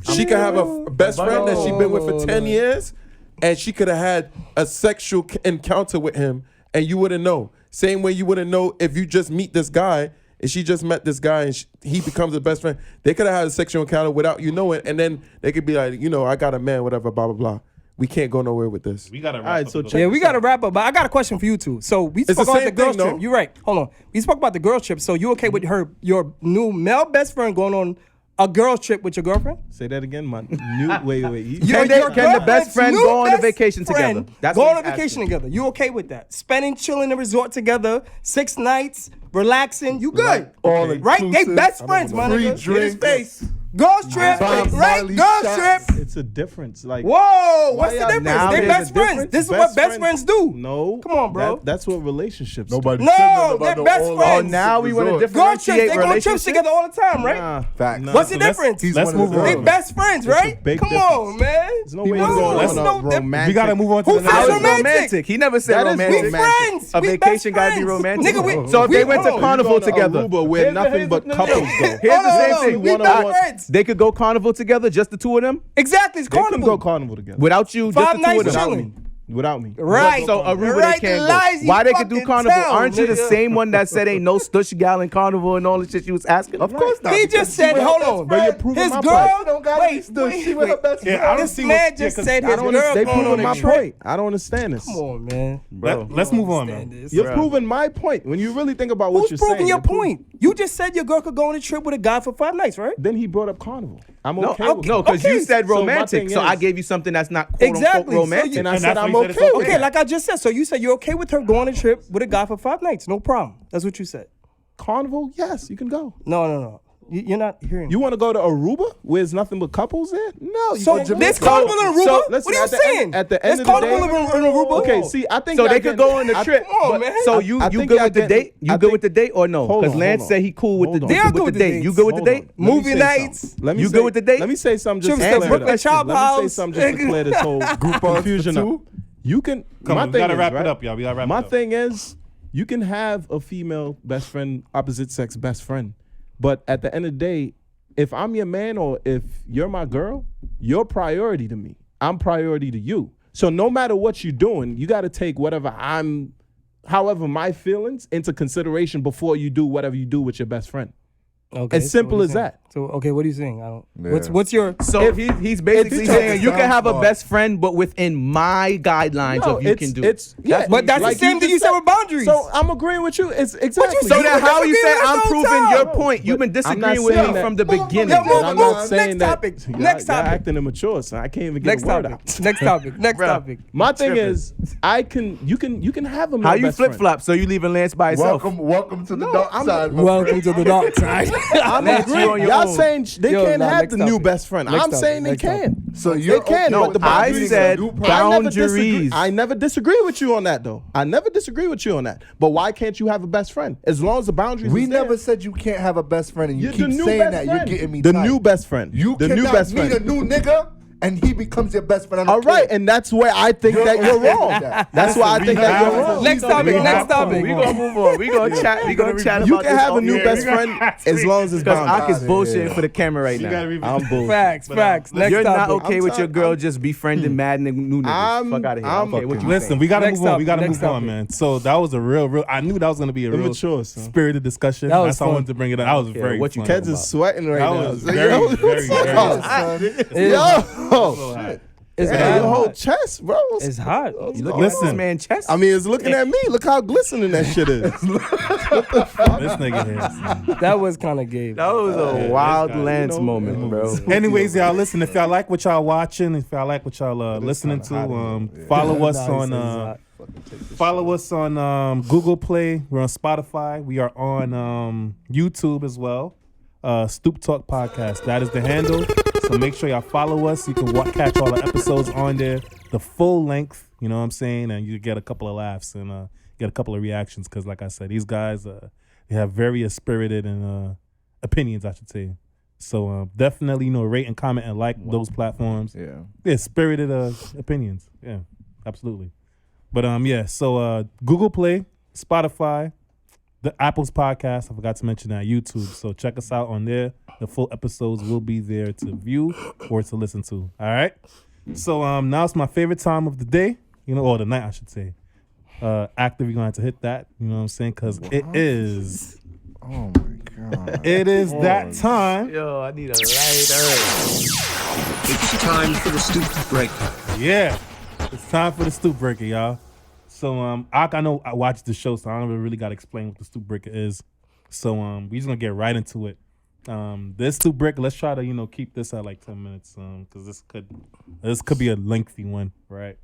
She could have a best friend that she been with for 10 years, and she could have had a sexual encounter with him, and you wouldn't know. Same way you wouldn't know if you just meet this guy, and she just met this guy, and he becomes a best friend. They could have had a sexual encounter without you knowing, and then they could be like, you know, I got a man, whatever, blah, blah, blah. We can't go nowhere with this. We gotta. Wrap right, up so the- check Yeah, we got to wrap up. But I got a question for you two. So we It's spoke the about the same girls thing, trip. though. You're right. Hold on. We spoke about the girls trip. So you okay with your new male best friend going on a girls trip with your girlfriend? Say that again, man. Wait. Can the best friend go on a vacation together? That's Go what on a he's vacation asking. together. You okay with that? Spending, chilling in a resort together, 6 nights, relaxing. You good? All Right? They inclusive. best friends, my Free nigga. drinks. Girls trip, Bob right? Marley Girls shots. trip. It's a difference. Like, Whoa, what's the y'all- difference? now They there's best a friends. difference? This is what best friends do. No. Come on, bro. That's what relationships do. Nobody No, said nothing they're about best all friends. Oh, now we want to resort. Girls trips, differentiate they go on trips relationships. together all the time, right? Nah. Facts. Nah. What's the So let's- difference? Let's move They on. best friends, right? big Come difference. on, man. There's no way No, to go let's on a no romantic. We gotta move on to Who the said next How is one. romantic? romantic? He never said That is romantic. We friends. A We vacation best gotta be friends. romantic. Nigga, So if they went to hold on. Carnival You go to together, Aruba where Here's the- nothing here's but the- couples no. go. Here's the same thing. We best friends. They could go Carnival together, just the two of them, Exactly, it's They can carnival. go carnival together. without you, just 5 the two nights of them. chilling. Without me. Right. So Aruba Right, they can't lies go. you Why they could do fucking Carnival? tell, Aren't you the nigga. same one that said ain't no stush gal in Carnival and all the shit you was asking? Of course not. He because just said, she with hold her on. best But you're friend. proving His my girl, point. Don't gotta be stood. She with her best Yeah, I friend. don't This see man what- just yeah, 'cause said I his don't. girl They going on proving a my trip. point. I don't understand this. Come on, man. Let's move on, man. You're proving my point. When you really think about what Who's you're proving saying, your you're proving- point? You just said your girl could go on a trip with a guy for 5 nights, right? Then he brought up carnival. I'm No, okay with no, it. because you said So my romantic, thing so I is- gave you something that's not quote Exactly. unquote So romantic. you- And I And said that's I'm what you said okay it's with Okay, it. like I just said. So you said you're okay with her going on a trip with a guy for 5 nights. No problem. That's what you said. Carnival, yes, you can go. No. You're not hearing me. You want to go to Aruba where there's nothing but couples there? No. So you there's carnival in Aruba? So, listen, what are you at the saying? end- at the There's end of the carnival day- in Aruba? Okay, see, I think So y'all they could getting- go on the I- trip. Come on, but- man. So I you think good y'all with the getting- date? You I good think- with the date or no? Hold Because on, Lance hold said on. he cool with Hold the on. They are with good the with the date. dates. You good with the Hold on. date? Let me Movie say nights. something. Let me You say- good with the date? Let me say something just Trips to to clear Brooklyn it up. Chop Let me say House. something just to clear this whole confusion up. You can. Come my on, we thing gotta is, wrap it right? up, y'all. We gotta wrap it My up. thing is, You can have a female best friend, opposite sex best friend, but at the end of the day, if I'm your man or if you're my girl, you're priority to me. I'm priority to you. So no matter what you're doing, you got to take however my feelings into consideration before you do whatever you do with your best friend. Okay, As simple what are as you saying? that. So okay, what are you saying? I don't. Yeah. What's your? So he's basically saying you can have a best friend, but within my guidelines of you can do. But that's the same thing you said with boundaries. So I'm agreeing with you. It's exactly. So then how you say I'm this whole proving time? your point? You've been disagreeing with saying me that- from the beginning. Yo, But I'm not Next saying that. topic. Y'all- Next y'all topic. acting immature, so I can't even get Next a word topic. out. Next topic. Next Bruh. topic. My thing is, you can have a male How you best flip friend. flop? So you leaving Lance by himself? Welcome to the No, dark I'm side. my Welcome friend. to the dark side. I'm Lance, you on agreeing. your Y'all own. saying they Yo, can't nah, have next the topic. new best friend. Next I'm topic, saying they next can. topic. So They you're can, okay but the with I boundaries. said boundaries. I never disagree with you on that, though. I never disagree with you on that. But why can't you have a best friend? As long as the boundaries. We is there. never said you can't have a best friend, and you You're keep the new saying best that. friend. You're getting me the tight. new best friend. You the cannot new best meet friend. a new nigga, and he becomes your best friend. I All don't right, care. and that's where I think that you're wrong. That's why I think that you're wrong. Next topic. Next topic. We gonna move on. We gonna chat. We gonna chat You about can this have a off new air. best friend as long as it's Because boundaries. Ak is bullshitting for the camera right now. I'm bullshit. Facts. Facts. Next You're topic. not okay I'm with your telling- girl just befriending mad new niggas. Fuck out of here. Okay, what you Listen, saying? we gotta Next move on. We topic, gotta next move on, topic. man. So that was a real. I knew that was gonna be a real Immature, son. spirited discussion. That was That's why I fun. wanted to bring it up. That was Yeah, very. what you fun. Keds is sweating right That now. was So, very, yo, very, very. Yo, It's yeah, your hot. whole chest, bro. It's hot. You looking at this Listen. man chest? I mean, it's looking at me. Look how glistening that shit is. This nigga here. That was kind of gay. that was a wild this guy, Lance moment, bro. Anyways, y'all listen. If y'all like what y'all watching, if y'all like what y'all listening to, follow us on Google Play. We're on Spotify. We are on YouTube as well. Stoop Talk Podcast. That is the handle. So make sure y'all follow us. You can catch all the episodes on there, the full length. You know what I'm saying, and you get a couple of laughs and get a couple of reactions. Because, like I said, these guys they have very spirited and opinions, I should say. So definitely, rate and comment and like those platforms. Yeah, spirited opinions. Yeah, absolutely. But yeah, so Google Play, Spotify, the Apple's podcast. I forgot to mention that, YouTube. So check us out on there. The full episodes will be there to view or to listen to. All right. So now it's my favorite time of the day, or the night, I should say. Active, you're gonna have to hit that. You know what I'm saying? Because it is. Oh my god! It is that time. Yo, I need a lighter. It's time for the Stoop Breaker. Yeah, it's time for the Stoop Breaker, y'all. So, I know I watched the show, so I don't really got to explain what the Stoop Breaker is. So, we just gonna get right into it. This Stoop Breaker, let's try to keep this at like 10 minutes, because this could be a lengthy one, right?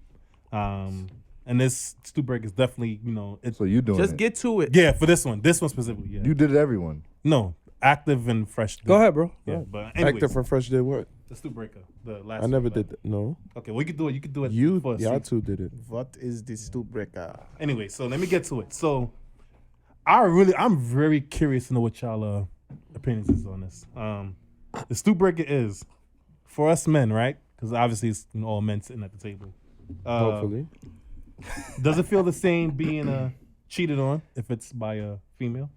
And this Stoop Breaker is definitely it's So you doing Just it? get to it. yeah for this one specifically. Yeah, You did it, everyone. no Active and Phresh. Go ahead, bro. Yeah, but anyways, Active for Fresh did what? the Stoop Breaker, the last. I never one, did that. No. Okay, well you could do it. You could do it. You, first. y'all two did it. What is the Stoop Breaker? Anyway, so let me get to it. So I'm very curious to know what y'all opinions is on this. The Stoop Breaker is for us men, right? Because obviously it's all men sitting at the table. Hopefully. Does it feel the same being cheated on if it's by a female?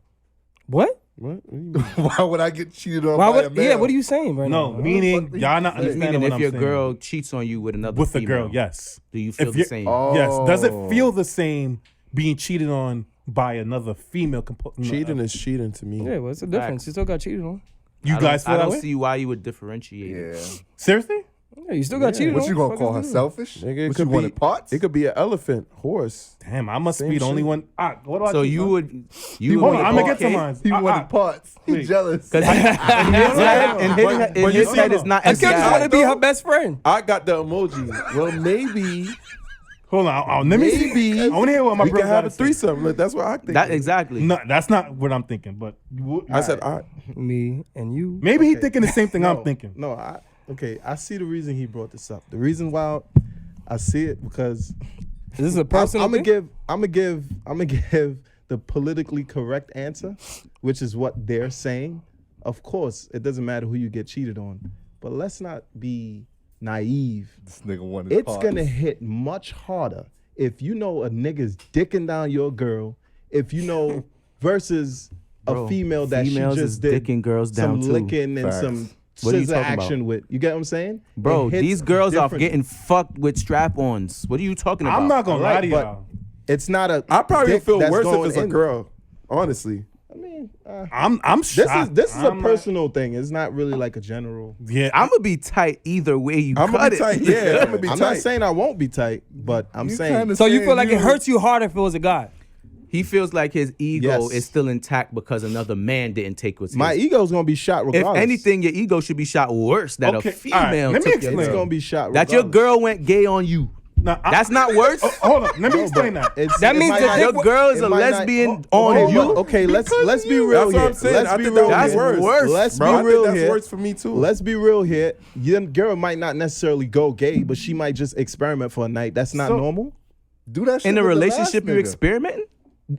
What? What? What do you mean? Why would I get cheated on Why by a would? man? Yeah. What are you saying right No, now? meaning y'all not understanding Meaning what if I'm your saying. girl cheats on you with another With a female, girl, yes. do you feel If the you're- same? Yes. Does it Oh. feel the same being cheated on by another female? Cheating is cheating to me. Yeah, what's the difference? You still got cheated on. You guys feel I that don't way? see why you would differentiate. Yeah. Seriously? Yeah, you still got cheated on. What you gonna call her Fuck is selfish? Nigga, it What could you wanted be parts? It could be an elephant, horse. Damn, I must Same be the only shit. one. What do I So do, you son? would Hold on, I'm gonna get to mine. He wanted parts. He Wait. jealous. Because in his head, in but you his see, head it's not I as just want bad. to be her best friend. I got the emoji. Well, maybe Hold on, let me see. Maybe I want to hear what my we brother can have a gotta say. threesome. Look, that's what I think. That exactly. No, that's not what I'm thinking. But I said I. Me and you. maybe he thinking the same thing I'm No, thinking. No, I see the reason he brought this up. The reason why I see it because Is this a personal I'm gonna thing? give the politically correct answer, which is what they're saying. Of course, it doesn't matter who you get cheated on, but let's not be naive. This nigga wanted It's parts. gonna hit much harder if you know a nigga's dicking down your girl if you know, versus Bro, a female that she females is just did dicking girls down some too. licking and Facts. some What are you scissor talking action about? with. You get what I'm saying? Bro, It hits these girls are different. getting fucked with strap-ons. What are you talking about? I'm not gonna lie to Right, but y'all. it's not a. I probably dick feel that's worse if going it's a in. girl. Honestly. I mean, I'm shocked. this is a I'm not- personal thing. It's not really like a general. Yeah, I'm gonna be tight either way you I'm cut gonna be it. tight. Yeah, I'm gonna be I'm tight. not saying I won't be tight, but I'm You saying kinda So you saying feel like it hurts you harder if it was a guy? He feels like his ego Yes. is still intact because another man didn't take what's my his. ego's gonna be shot If regardless. anything, your ego should be shot worse that Okay, a female all right, let me took your explain. it's girl. gonna be shot. That your regardless. girl went gay on you. Nah, That's not worse. Hold on, let me explain that. That it means might that not- they- Your girl is it a might not- lesbian hold on you. Okay, let's be real That's here. what I'm saying. Let's I be think real that was here. worse. worse. Let's Bro, be I think real that's here. worse for me too. Let's be real here. Your girl might not necessarily go gay, but she might just experiment for a night. That's not So- normal. Do that shit In a with the last relationship, you nigga. experimenting?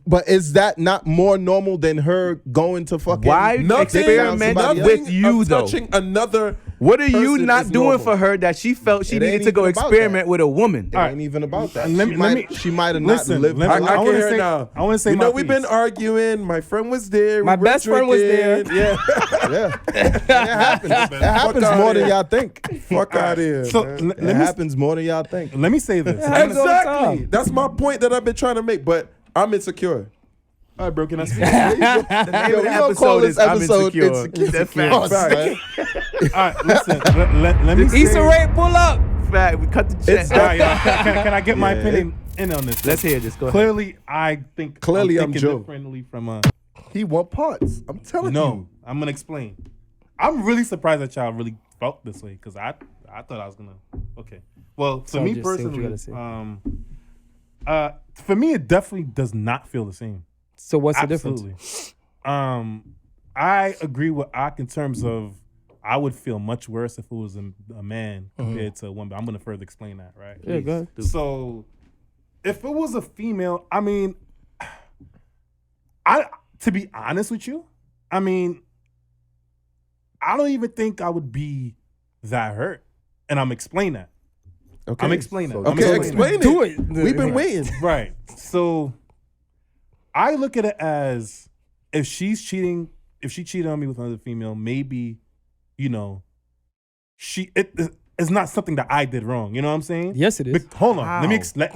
But is that not more normal than her going to fucking? Why experiment somebody with else? you, of though? touching another. What are you person not is doing normal. for her that she felt she It needed ain't to go even about experiment that. with a woman? It ain't even about that. Let me- She might have listen, not lived. let her me- life. I can wanna hear say- it now. I wanna say You know, my we've been piece. arguing. My friend was there. My we were best friend was there. drinking. Yeah. Yeah, it happens. It happens outta more than here. y'all think. Fuck out of here. So man. It happens more than y'all think. let me say this. Happens all the Exactly. time. That's my point that I've been trying to make. But I'm insecure. All right, bro, can I speak? The name of the episode is I'm insecure. That's Facts, fact. man. All right, listen. Let me say. Issa Rae, pull up. Fact. We cut the check. All right, y'all, can I get my opinion in on this? Let's hear this. Go ahead. Clearly, I think Clearly, I'm thinking Joe. differently from He want parts. I'm telling No, you. I'm gonna explain. I'm really surprised that y'all really felt this way because I thought I was gonna. Okay, well, for So me just say what you personally, gotta for me it definitely does not feel the same. So what's the Absolutely. difference? I agree with Ak in terms of I would feel much worse if it was a man compared to a woman. I'm gonna further explain that, right? Yeah, go ahead. So, if it was a female, I mean, to be honest with you, I mean, I don't even think I would be that hurt, and I'm explaining that. Okay. I'm explaining that. I'm Okay, explaining explain Do it. it. We've been waiting. that. Right. So, I look at it as if she cheated on me with another female, maybe, you know, it's not something that I did wrong. You know what I'm saying? Yes, it is. But hold on. How? Let me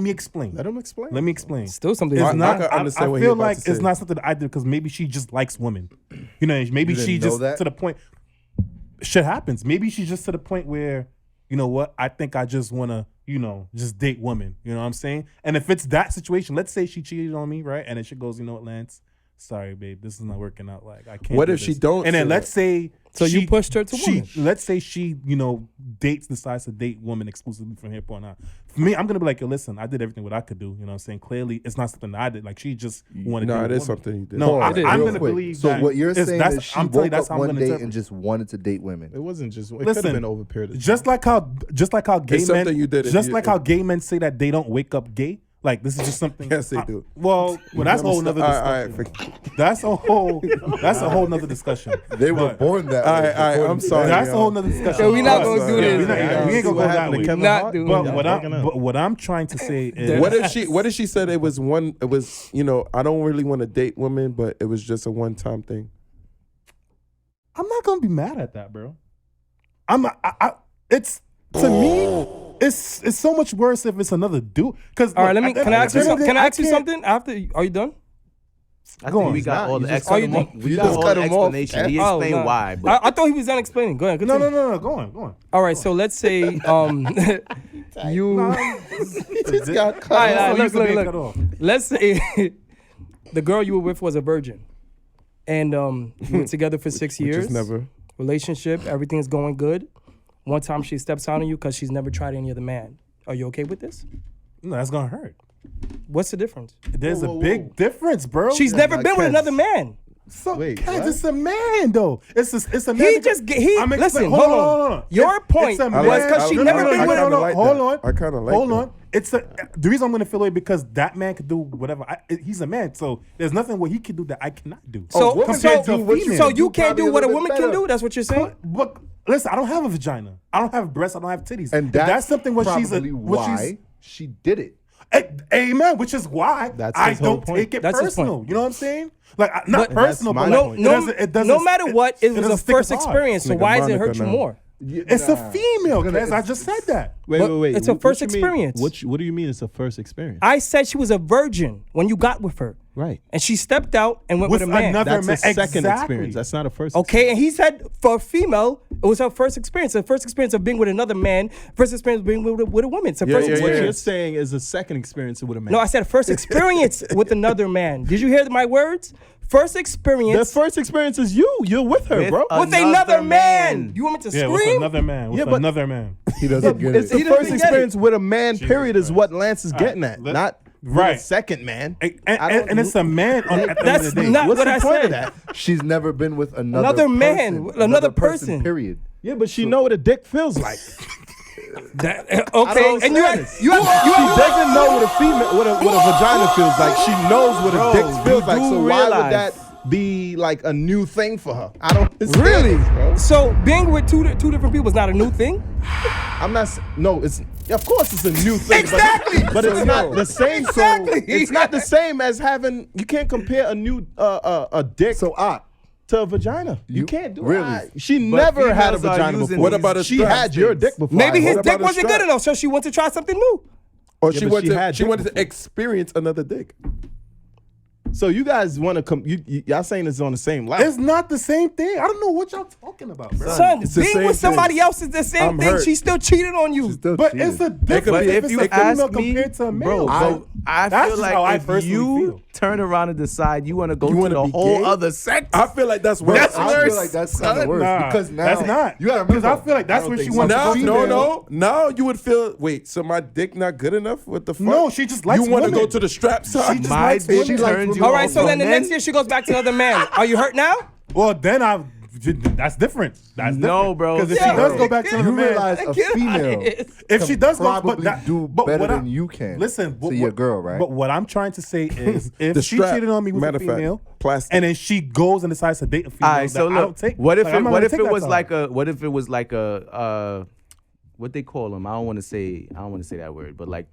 explain. Let him explain. Let me explain. Still something. It's I not. can understand I what feel you're about like to it's say. not something that I did because maybe she just likes women. You know, maybe You didn't she know just that? to the point. Shit happens. Maybe she's just to the point where, you know what? I think I just want to, you know, just date women. You know what I'm saying? And if it's that situation, let's say she cheated on me, right? And then she goes, you know what, Lance? Sorry, babe, this is not working out. Like I can't. What do if she this." don't And then say let's say. So you pushed her to women. Let's say she, you know, decides to date women exclusively from here on out. For me, I'm gonna be like, yo, listen, I did everything what I could do. You know what I'm saying? Clearly, it's not something that I did. Like she just wanted to No, date it a is woman. something you did. No, Hold on, I'm real gonna quick. believe So that. what you're it's- saying that's- is she I'm telling you, woke that's up how I'm one gonna day interpret and it. just wanted to date women. It wasn't just. It could Listen, have been over a period of time. just like how gay It's men, something you did. just like how gay men say that they don't wake up gay. Like this is just something. Yes, they do. Well, that's a whole nother All discussion. right, That's a whole nother discussion. They were But born that all way. right, I'm sorry. That's a yo. whole nother discussion. Yeah, we not But- gonna do yeah, this. we not- Yeah, we ain't gonna go that way. Kevin Not Hart? doing But that. what I'm trying to say is What if she said it was you know, I don't really want to date women, but it was just a one-time thing. I'm not gonna be mad at that, bro. It's to me, it's so much worse if it's another dude. Because All right, can I ask you something? Can I ask you something? Are you done? I Go think on. we got all the cut him off. explanation. We You got just all cut the him off. explanation. He Oh, explained no. why. But I thought he was done explaining. Go ahead. No, Continue. go on. All right, so let's say you. All Just got cut right, off. look. Let's say the girl you were with was a virgin, and you were together for 6 Which years. is never. Relationship, everything's going good. One time she steps out on you because she's never tried any other man. Are you okay with this? No, that's gonna hurt. What's the difference? There's a big difference, bro. She's never been with another man. So, Wait, guys, what? it's a man though. It's a man. He just listen. Hold on. Your point It's a was man. because she I never like- been I with. kinda like Hold that. on. I kinda like Hold that. on. It's the reason I'm gonna feel it because that man could do whatever. He's a man, so there's nothing what he can do that I cannot do. So, women compared can to do a what you female. so you do can't probably do a what a little woman bit can better. do. That's what you're saying. But listen, I don't have a vagina. I don't have breasts. I don't have titties. And If that's something what she's probably what why she's. she did it. Amen. Which is why That's I his whole don't point. take it That's his personal. point. You know what I'm saying? Like not But- personal, That's but my like, point. it doesn't. No matter what, it was doesn't a stick first as hard. experience. So Nigga, why does it Monica hurt you now. more? It's a female, Gonna- Kez. I just said that. Wait. It's a What first you mean- experience. What do you mean it's a first experience? I said she was a virgin when you got with her, Right. and she stepped out and went with a With man. another That's man. a second Exactly. experience. That's not a first. Okay, and he said for a female, it was her first experience. The first experience of being with another man, first experience of being with a woman. It's a first What you're experience. saying is a second experience with a man. No, I said first experience with another man. Did you hear my words? First the experience first experience is you. You're with her, bro. with another man. You want me to Yeah, with scream? another man. With Yeah, but- another man. He doesn't get It's it. the doesn't first get experience with a man. Jesus Period is Christ. what Lance is getting at, let- not with right. a second man. And, I don't- and it's a man at the end That's of the day. not What's what the I point of said. that? She's never been with Another man, person, another person. Period. Yeah, but she know what a dick feels like. Okay, don't and you understand had this. you She had doesn't know what a female, what a vagina feels like. She knows what a dick feels like. do So why would realize- that be like a new thing for her? I don't understand really. this, bro. So being with two different people is not a new thing. I'm not. No, it's of course it's a new thing. Exactly. But it's not the same. Exactly. So it's not the same as having. You can't compare a new a dick So to a vagina. You You- can't do really? it. She never had a females are vagina using before. What about a She strap had your things? dick before. Maybe his What dick about a wasn't good strap? enough, so she wanted to try something new. Or Yeah, she but wanted she to had she dick wanted to before. experience another dick. So you guys want to come? Y'all saying it's on the same level? It's not the same thing. I don't know what y'all talking about, bro. Son, it's the being same with somebody thing. else is the same I'm thing. hurt. She still cheated on you. still But cheated. it's a could difference be- if If it's you a female ask me, compared to a bro, male. so I that's feel just how I like if personally you feel. turn around and decide you want to go You to wanna the be whole gay? other sex, I feel like that's worse. That's I worse. feel like that's kind of worse Nah, because now that's not. You gotta Because remember. I feel like that's when she wants to Now, go to no, the- no. Now you would feel. Wait, so my dick not good enough? What the fuck? No, she just likes You want to women. go to the strap side? just my likes dick women. turns you All right, off so from then the men. next year she goes back to another man. Are you hurt now? Well, then that's different. That's No, different. bro. Because if Yeah, she does bro. go back to You another man, realize a female if she does go, probably but that, do but better what I- than you can. Listen, to your girl, right? But what I'm trying to say is, if The she strap, cheated on me with matter a of fact, female, plastic. and then she goes and decides to date a female, All right, so that I don't look, take. what if like, I'm it not what gonna if take it that was to like her. a what if it was like a what they call them? I don't want to say that word, but like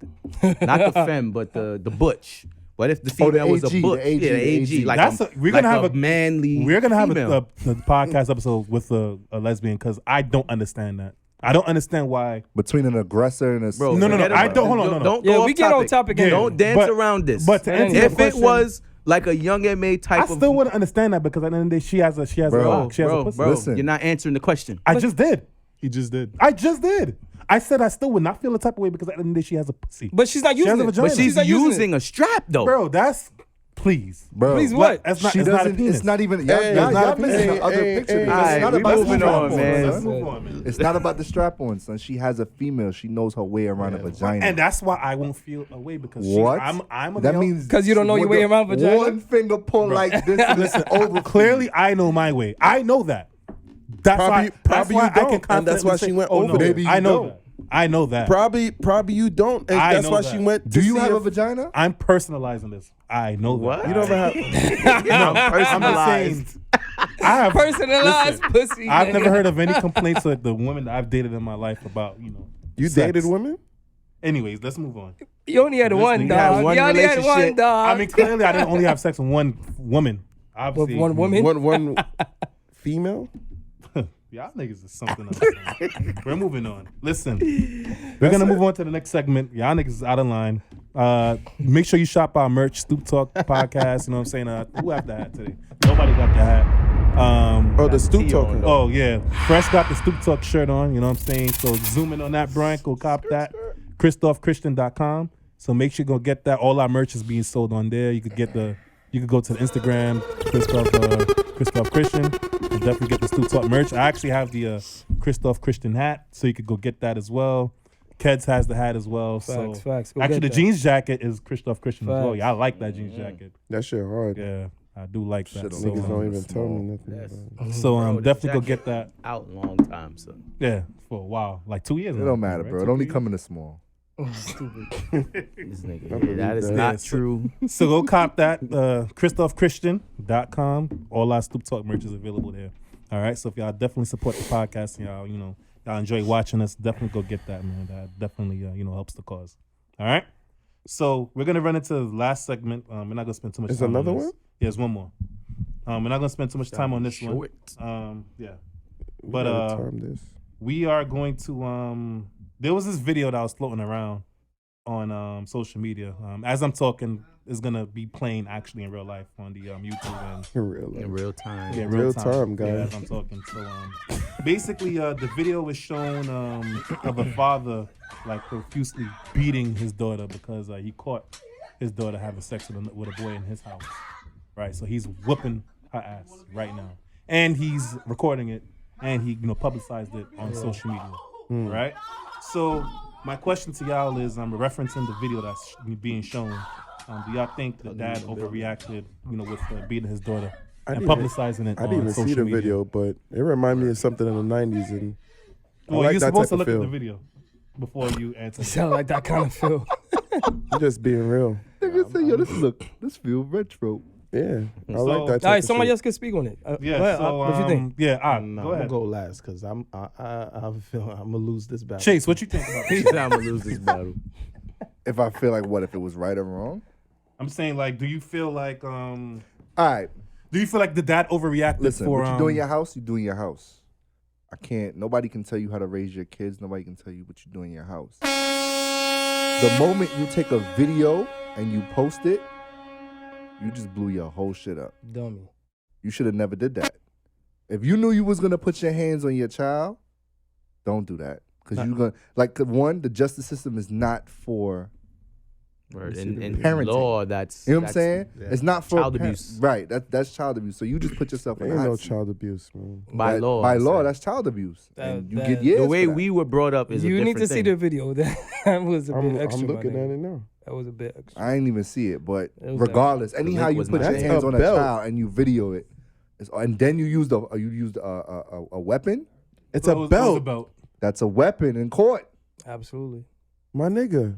not the femme, but the butch. What if the Oh, the female was a AG, butch? the AG, yeah, the the AG. AG. Like That's we're gonna have a manly. We're gonna have female. a podcast episode with a lesbian because I don't understand that. I don't understand why. Between an aggressor and a Bro, No, no, forget no, I about don't- it. hold on, no, no. Don't Yeah, go we off get on topic. topic and Don't dance but- around this. but to answer your if it question- was like a young M.A. type I of still wouldn't understand that because at the end of the day, she has a she has a bro, pussy. Listen. you're not answering the question. I just did. He just did. I just did. I said I still would not feel the type of way because at the end of the day, she has a pussy. But she's not She has using a it. vagina. But she's not using using a strap though. Bro, that's please. bro. Please what? That's not. She It's not a doesn't. penis. It's not even. Hey, Y'all it's not a missing penis. the other Hey, picture. hey, because hey, it's not we about the moving strap on, on, man. Let's son. move on, man. It's not about the strap on, son. She has a female. She knows her way around a vagina. And that's why I won't feel away because what? I'm a that male. means 'Cause you don't know your with way the around vagina? One finger pull like this. and it's over. Clearly, I know my way. I know that. That's Probably- why. That's probably why you I can don't, and that's why confidently she say, went oh, over no, there. Maybe you I know don't. that. I know that. Probably you don't. And I that's know why that. she went. Do to you see have her- a vagina? I'm personalizing this. I know What? that. You don't have. I'm not saying. I have Personalized listen, pussy. I've nigga. never heard of any complaints with the women that I've dated in my life about You sex. dated women? Anyways, let's move on. You only had one, you dog. had one You only had one, relationship. dog. I mean, clearly, I didn't only have sex with one woman. Obviously, With one woman? One female? Y'all niggas is something else. Man. We're moving on. Listen, we're gonna move on to the next segment. Y'all niggas is out of line. Make sure you shop our merch, Stoop Talk Podcast. You know what I'm saying? Who have the hat today? Nobody got the hat. Oh, the Stoop Talker. Oh yeah, Phresh got the Stoop Talk shirt on. You know what I'm saying? So zoom in on that, Brian. Go cop that. ChristophChristian.com. So make sure you go get that. All our merch is being sold on there. You could go to the Instagram, Christoph Christian. And definitely get the Stoop Talk merch. I actually have the Christoph Christian hat, so you could go get that as well. Keds has the hat as well. Facts. Go Actually, get the that. jeans jacket is Christoph Christian as well. Facts. Yeah, I like that jeans jacket. That shit hard. Yeah, I do like that. Shit, So, Niggas don't even tell me nothing. about it. so definitely go get that. Out long time, son. Yeah, for a while, like 2 years. It now, don't matter, right? bro. 2 It only years? come in a small. This nigga, believe that is that. not Yeah, so- true. So go cop that. ChristophChristian.com. All our Stoop Talk merch is available there. All right. So if y'all definitely support the podcast and y'all enjoy watching us, definitely go get that, man. That definitely helps the cause. All right. So we're gonna run into the last segment. We're not gonna spend too much Is time. another on this. one? Yeah, there's one more. We're not gonna spend too much time on this one. Yeah. But time this. we are going to there was this video that was floating around on social media. As I'm talking, it's gonna be playing actually in real life on the YouTube and In In real time. yeah, real time, guys. Yeah, as I'm talking. So basically the video was shown of a father like profusely beating his daughter because he caught his daughter having sex with a boy in his house. Right, so he's whooping her ass right now, and he's recording it, and he publicized it on social media. Right. So my question to y'all is, I'm referencing the video that's being shown. Do y'all think the dad overreacted, with beating his daughter and publicizing it I on didn't even social see the media? video, but it reminded me of something in the 90s. And I Well, like you're that supposed to type look of at the film. video before you answer. Sound like that kind of feel. I'm just being real. Nigga say, yo, this feel retro. Yeah, I So- like that type All right, of somebody shit. else can speak on it. Yeah. Go ahead, So what you think? Yeah. Nah, Go I'm ahead. gonna go last because I feel I'm gonna lose this battle. Chase, what you think about He this? said I'm gonna lose this battle. If I feel like what if it was right or wrong? I'm saying, like, do you feel like All right, the dad overreacted listen. for What you do in your house, you do in your house. Nobody can tell you how to raise your kids. Nobody can tell you what you do in your house. The moment you take a video and you post it, you just blew your whole shit up. Dummy. You should have never did that. If you knew you was gonna put your hands on your child, don't do that. Because you're gonna the justice system is not for Right. In parenting. law, that's you know what I'm saying? yeah. It's not for Child abuse. Right. That's child abuse. So you just put yourself in Ain't the no hot seat. child abuse, man. by law. By I'm law, saying. that's child abuse. And you that- get years The way for that. we were brought up is a You different need to see thing. the video. That was a bit I'm extra. my looking nigga. at it now. That was a bit extra. I ain't even see it, but It was regardless, anyhow link you was put not your there. hands That's on a a belt. child and you video it, and then you used a weapon. It's So a it was belt, belt. That's a weapon in court, Absolutely. my nigga.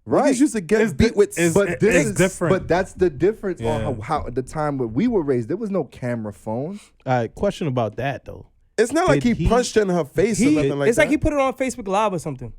right? Niggas used to get It's beat with. But this it's is different. But that's the difference Yeah. on how at the time when we were raised, there was no camera phones. All right, question about that though. It's not like Did he he- punched her in her face or nothing like It's that. like he put it on Facebook Live or something.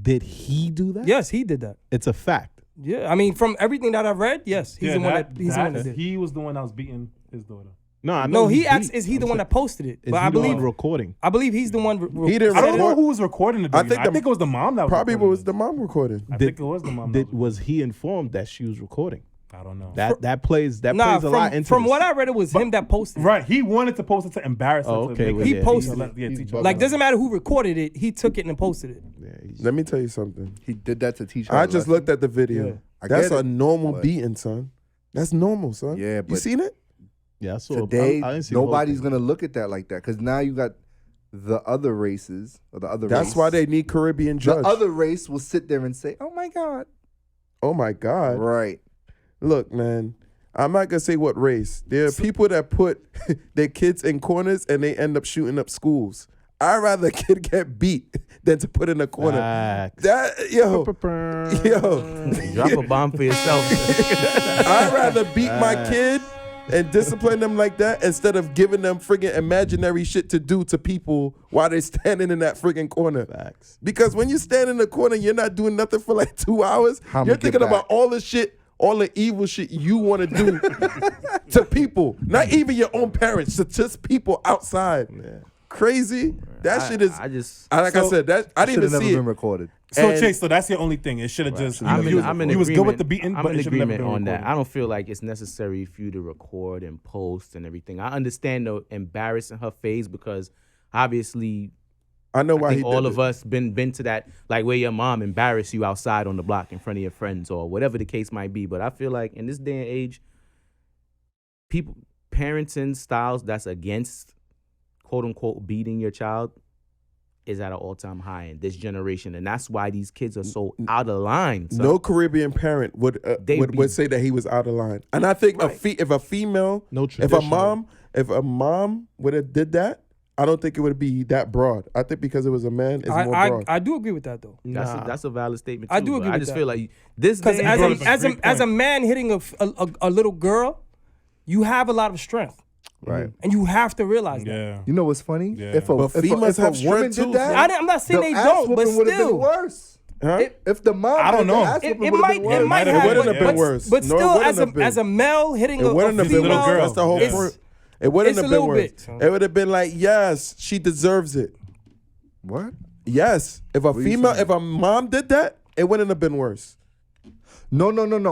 Did he do that? Yes, he did that. It's a fact. Yeah, I mean, from everything that I've read, yes, he's the one that did. He was the one that was beating his daughter. No, I know. No, he beat. acts. Is he the I'm one saying- that posted it? Is But he I the one believe, recording? I believe he's the one. He didn't I don't know record- who was recording the video. I think it was the mom that was Probably recording was the mom recording. I think it was the mom. Was he informed that she was recording? I don't know. That plays a Nah, lot into from this. what I read, it was him that posted. it. Right, he wanted to post it to embarrass her. Oh, to okay, make well, her- He yeah, posted he's- it. Yeah, teach her. Like, doesn't matter who recorded it. He took it and posted it. Yeah, he's- Let me tell you something. He did that to teach her. I a just lesson. looked at the video. Yeah. I That's get a it, normal but- beating, son. That's normal, son. Yeah, you but- seen it? yeah, I saw. Today, I didn't see the whole nobody's thing. gonna look at that like that because now you got the other races or the other. That's race. why they need Caribbean The judge. other race will sit there and say, "Oh my God!" Oh my God! Right? Look, man. I'm not gonna say what race. There are people that put their kids in corners and they end up shooting up schools. I'd rather a kid get beat than to put in a corner. Facts. Yo, Drop a bomb for yourself. I'd rather beat my kid and discipline them like that instead of giving them friggin' imaginary shit to do to people while they're standing in that friggin' corner. Facts. Because when you stand in the corner, you're not doing nothing for like 2 hours. I'ma You're get thinking back. about all the shit, all the evil shit you want to do to people. Not even your own parents, to just people outside. Crazy. That shit is. I just. like I said, that I didn't Should have even never see been it. recorded. So And- Chase, so that's your only thing. It should have just. I'm you in was good agreement. with the beating, I'm but in it should have never agreement been on that. recorded. I don't feel like it's necessary for you to record and post and everything. I understand the embarrassing her face because obviously I know why I he think did all it. of us been to that, like where your mom embarrassed you outside on the block in front of your friends or whatever the case might be. But I feel like in this day and age, parenting styles that's against quote unquote beating your child is at an all-time high in this generation, and that's why these kids are so out of line. son. No Caribbean parent would They be- would say that he was out of line. And I think if a female, No if a traditional. mom would have did that, I don't think it would be that broad. I think because it was a man, it's more broad. I do agree with that though. That's a valid statement. Too, I do but agree I with just that. feel like this Because day as and age- a man hitting a little girl, you have a lot of strength, Right. and you have to realize that. Yeah. You know what's funny? Yeah. If a, But if females a have woman strength did too, that, I'm not saying the they ass don't, but whooping would have been still. worse. Huh? If the mom, I don't know. It might It have, wouldn't have been but, worse. But No, it still, wouldn't have been. as a male hitting It a wouldn't have been female, worse. That's the whole Yes. point. It wouldn't It's have a been little worse. bit. It would have been like, yes, she deserves it. What? Yes, if a are you female, saying? if a mom did that, it wouldn't have been worse. No.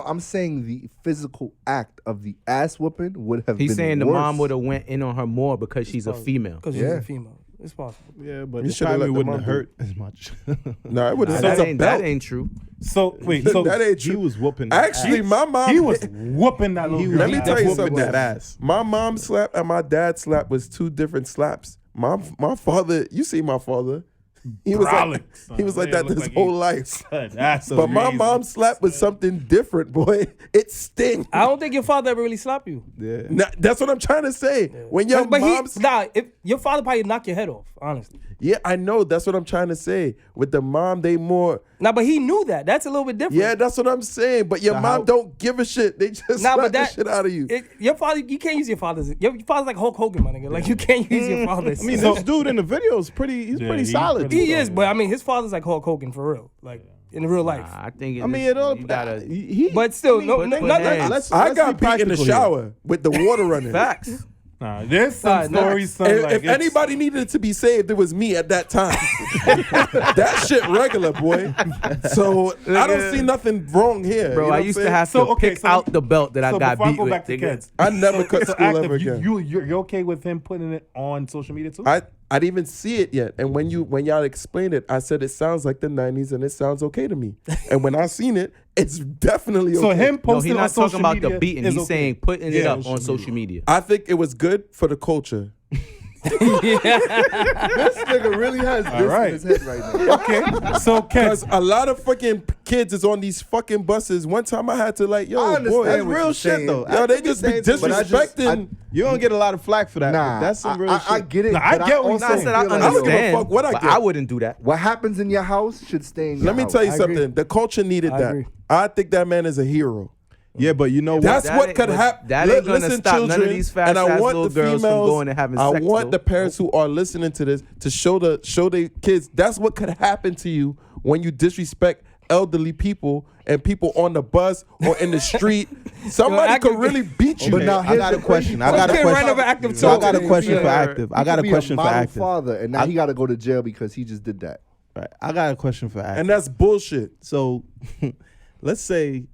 I'm saying the physical act of the ass whooping would have been He's saying the worse. mom would have went in on her more because she's a female. because she's Yeah. a female. It's possible. Yeah, but You it shoulda let probably the wouldn't mom have do hurt as much. No, it would have. That It's a ain't, belt. that ain't true. So wait, so That ain't He true. was whooping. Actually, my mom. he was whooping that little girl. Let me He tell you whooping something. that ass. My mom slap and my dad slap was two different slaps. My father, you see my father. He was Brolic, like, son. he was like Man, that look his like whole he- life. That's But my amazing. mom's slap was something different, boy. It sting. I don't think your father ever really slapped you. Yeah. That's what I'm trying to say. When your But mom's, if your father probably knocked your head off, honestly. yeah, I know. That's what I'm trying to say. With the mom, they more. Nah, but he knew that. That's a little bit different. Yeah, that's what I'm saying. But your mom don't give a shit. They just Nah, slap but the that shit out of you. Your father, you can't use your father's. Your father's like Hulk Hogan, my nigga. Like you can't use your father's. I mean, this dude in the video is pretty. He's pretty he's solid. pretty he is, but I mean, his father's like Hulk Hogan for real, like in real life. Nah, I think I mean, it all. you gotta But still, no, put no, hands. I got beat in the shower with the water running. facts. Nah, there's some Nah, stories, son. If, like, if it's- anybody needed to be saved, it was me at that time. That shit regular, boy. So I don't see nothing wrong here. Bro, you know I what used I'm to saying? have So, to okay, pick so- out the belt that I so got before I beat go with. back to nigga. kids, I never cut so school active, ever again. you're okay with him putting it on social media too? I didn't even see it yet. And when y'all explained it, I said it sounds like the 90s and it sounds okay to me. And when I seen it, it's definitely okay. So him No, posting he's on not social talking about media the beating. is He's okay. saying putting it Yeah, up on social media. I think it was good for the culture. This nigga really has this right. in his head right now. Okay, so Because Ken, a lot of fucking kids is on these fucking buses. One time I had to like, yo, I understand boy, That's what real you're shit saying. though. yo, they just be but I just- disrespecting. You don't get a lot of flack for that. Nah, That's some real shit. I get it. Nah, I but get what you're also saying. I said I feel like don't give a understand, fuck what I but get. I wouldn't do that. what happens in your house should stay in your Let me house. tell you I agree. something. The culture needed I that. agree. I think that man is a hero. Yeah, but you know what? That's That what ain't- could but happen. that ain't gonna stop none of these fast and I ass want little the girls from females, going and having I sex, want though. the parents who are listening to this to show their kids that's what could happen to you when you disrespect elderly people and people on the bus or in the street. Somebody active- could really beat you. But now I here's got a the question. crazy I got a Kid question. ran over active So I got a toes. question for Yeah. active. I got a He could be question for model active. father, and now he got to go to jail because he just did that. Right. I got a question for active. And that's bullshit. So, let's say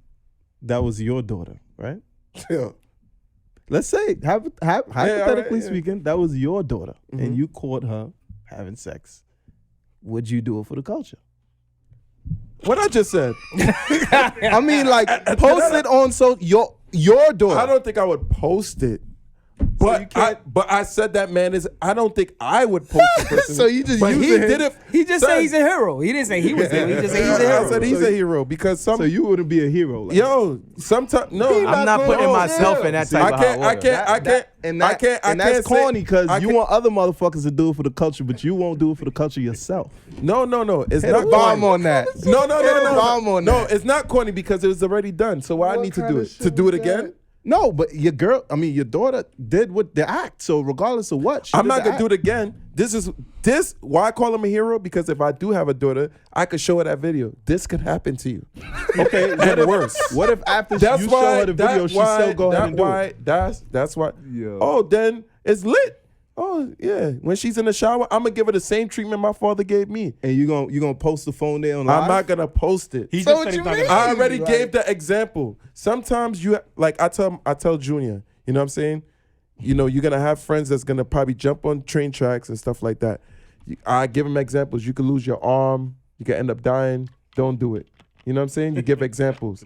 that was your daughter, right? Yeah. Let's say, hypothetically yeah. speaking, that was your daughter, Mhm. and you caught her having sex. Would you do it for the culture? What I just said. I mean, like, post it on your daughter. I don't think I would post it. But I said that man is. I don't think I would post it. personally. So you just but he using him. did it. He just son, said he's a hero. He didn't say he was a hero. He just said he's a I hero. said he's a hero because some. So you wouldn't be a hero. Like Yo, sometimes no. I'm not putting myself in that type of hot water. and that's say- corny because I you can't- want other motherfuckers to do it for the culture, but you won't do it for the culture yourself. No. It's Hit not a bomb corny. on that. No. bomb on No, that. it's not corny because it was already done. So why I What need to kind do of it? shit To do it was that? again? No, but your daughter did what the act. So regardless of what, I'm not gonna do it again. This why I call him a hero, because if I do have a daughter, I could show her that video. This could happen to you. Okay, And worse. What if after That's you why show her the video, she still go ahead and do it? That's why. Yeah. Oh, then it's lit. Oh yeah. When she's in the shower, I'm gonna give her the same treatment my father gave me. And you gonna post the phone there on live? I'm not gonna post it. he So just what said you he's not mean? gonna. I already gave the example. Sometimes you like I tell Junior, you know what I'm saying? You know, you're gonna have friends that's gonna probably jump on train tracks and stuff like that. I give him examples. You could lose your arm, you could end up dying. Don't do it. You know what I'm saying? You give examples.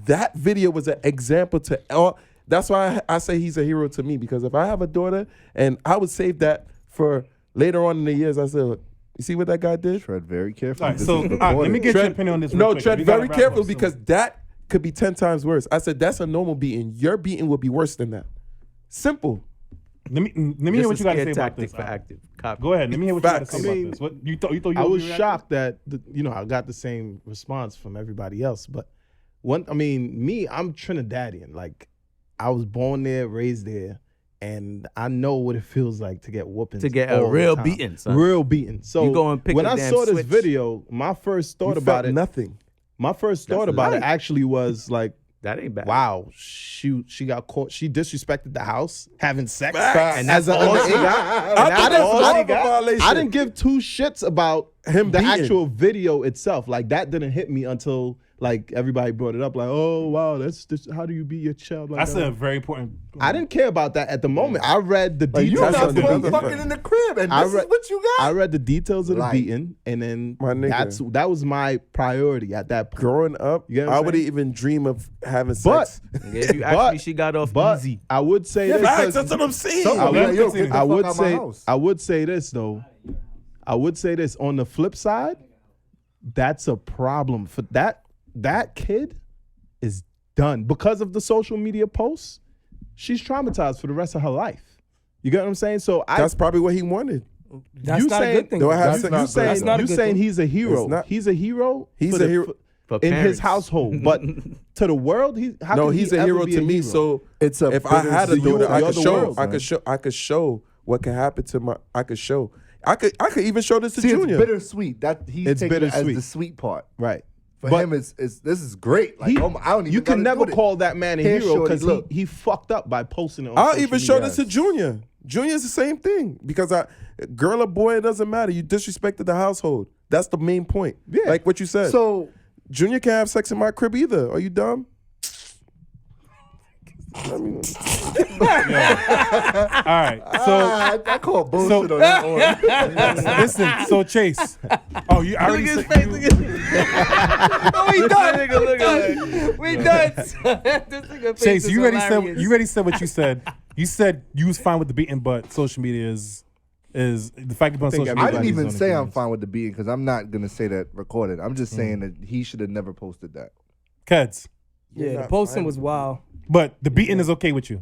That video was an example to all. That's why I say he's a hero to me, because if I have a daughter, and I would save that for later on in the years, I said, look, you see what that guy did? Tread very carefully. All right, This so is all right, let me recorded. get your opinion on this. real No, quick. tread We gotta very wrap careful up, so- because that could be 10 times worse. I said that's a normal beating. Your beating will be worse than that. Simple. Let me hear what you got to say about tactic this. for active. Copy. Go ahead. Let me hear what you got to Facts. say I mean, about this. What you thought you I would was react? shocked that I got the same response from everybody else. But me, I'm Trinidadian. Like, I was born there, raised there, and I know what it feels like to get whoopings. To get all a the real time. beating, son. Real beating. So You go and pick when a I damn saw this switch. video, my first thought You about felt it. nothing. My first thought about it light. actually was like, That ain't bad. wow, she got caught. She disrespected the house, having sex, Facts. and as an all she got. I And thought that's that was all more she of a got. violation. I didn't give two shits about Him the beating. actual video itself. Like that didn't hit me until like everybody brought it up. Like, oh wow, that's how do you beat your child? Like That's that? a very important. I didn't care about that at the moment. I read the Like, you details That's not of the another supposed beating. fucking in the crib, and I this read- is what you got. I read the details of the Like, beating, and then My nigga. that was my priority at that point. Growing up, You get what I I'm wouldn't saying? even dream of having But sex. If you ask me, she got off but easy. I would say this. Facts, that's what I'm saying. Some I people would- like, yo, get the I fuck would out my say house. I would say this though. I would say this on the flip side, that's a problem for that kid is done because of the social media posts. She's traumatized for the rest of her life. You get what I'm saying? So That's probably what he wanted. That's you not a saying- good thing. Do I have you sex? saying That's not a you good saying thing. he's a hero. It's not- He's a hero. He's for a hero. For in his parents. household, but to the world, No, he's a hero to me. So It's a if I had a bitter- daughter, I you're could the show. world, I man. could show. I could show what could happen to my. I could show. I could even show this to See, Junior. it's bittersweet. That he's It's taking it as bittersweet. the sweet part. right. For But him, it's this is great. Like, he- oh my, I don't even. you can gotta never do it. call that man a Here, hero shorty, because look. he fucked up by posting it on I'll social even show media. this to Junior. Junior's the same thing because girl or boy, it doesn't matter. You disrespected the household. That's the main point. Yeah. Like what you said. So Junior can't have sex in my crib either. Are you dumb? I mean, All right. So I call bullshit on that one. listen. So Chase. Oh, you already said. Oh, we done. We done. This nigga face Chase, is you already hilarious. said. You already said what you said. You said you was fine with the beating, but social media is the fact you're on think social everybody's media. I didn't even on say I'm agreements. fine with the beating because I'm not gonna say that recorded. I'm just saying that he should have never posted that. Kids. Yeah, the not posting fine was wild. But the beating is okay with you.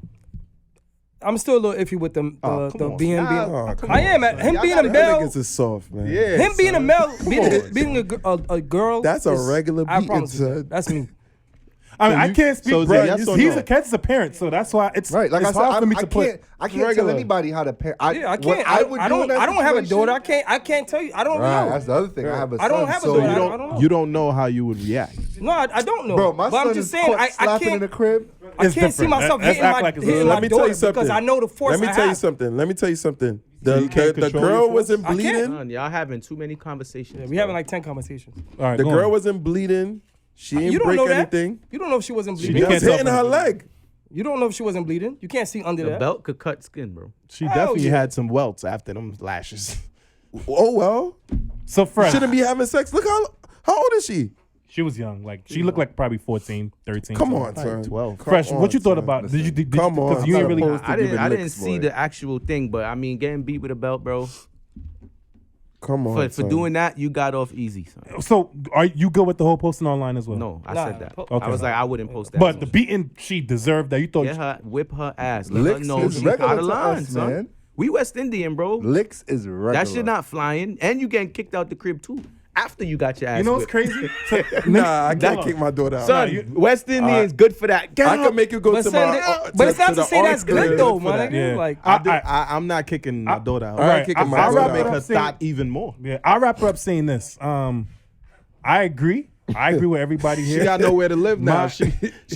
I'm still a little iffy with the Oh, come on. being. oh, come I on, am. Him Y'all being gotta- a That male. niggas is soft, man. Yeah, Him being a son. male, on. being a girl. That's a is- regular I have beating, problems with son. that. That's me. I mean, So I you- can't speak. so is bro. it yes or He's no? a kid's a parent, so that's why it's Right, like it's I said, hard for me to I put. can't tell regular. anybody how to parent. Yeah, I can't. I don't have a daughter. I can't tell you. I don't Right, know. that's the other thing. I have a son. I don't have a so daughter. you I don't- don't know. You don't know how you would react. No, I don't know. Bro, my but son I'm just is saying, caught I slapping in can't. the crib. I It's can't see different. myself Let's hitting act my like it's hitting a- my Let me tell daughter you something. because I know the force. Let me I tell you have. something. Let me tell you something. So you can't The control girl your wasn't I can't. bleeding. Son, y'all having too many conversations. Yeah, we having like 10 conversations. All right, The go girl on. wasn't bleeding. She You didn't don't break know that. anything. You don't know if she wasn't She He bleeding. can't was tell hitting from her the- leg. You don't know if she wasn't bleeding. You can't see under The that. belt could cut skin, bro. She Hell definitely yeah. had some welts after them lashes. Oh well. So Phresh, Shouldn't be having sex. Look how old is she? she was young. Like she looked like probably 14, 13. Come something. on, son. 12. Come Phresh, on, what you thought son. about? Did you Come on. Because you ain't I'm really. not opposed to I didn't giving didn't licks, see boy. the actual thing, but I mean, getting beat with a belt, bro. Come on, For son. doing that, you got off easy, son. So are you good with the whole posting online as well? No, I Nah, said that. okay. I was like, I wouldn't post that. But the beating, she deserved that. You thought Get her, whip her ass. Let Licks her know is she's regular out of to line, us, son. man. We West Indian, bro. Licks is regular. That shit not flying, and you getting kicked out the crib too after you got your ass. you know what's whipped. crazy? Nah, I can't No. kick my daughter out. Son, West Indians good for that. Get I up. can make you go But, to son, my. but it's not to the say that's art good crib though, for man. that. Nigga. Yeah. Like, I'm not kicking my daughter out. All right, kicking my I'll daughter wrap out. it Make up her saying- stop even more. Yeah, I'll wrap it up saying this. I agree. I agree with everybody here. She got nowhere to live now. My- She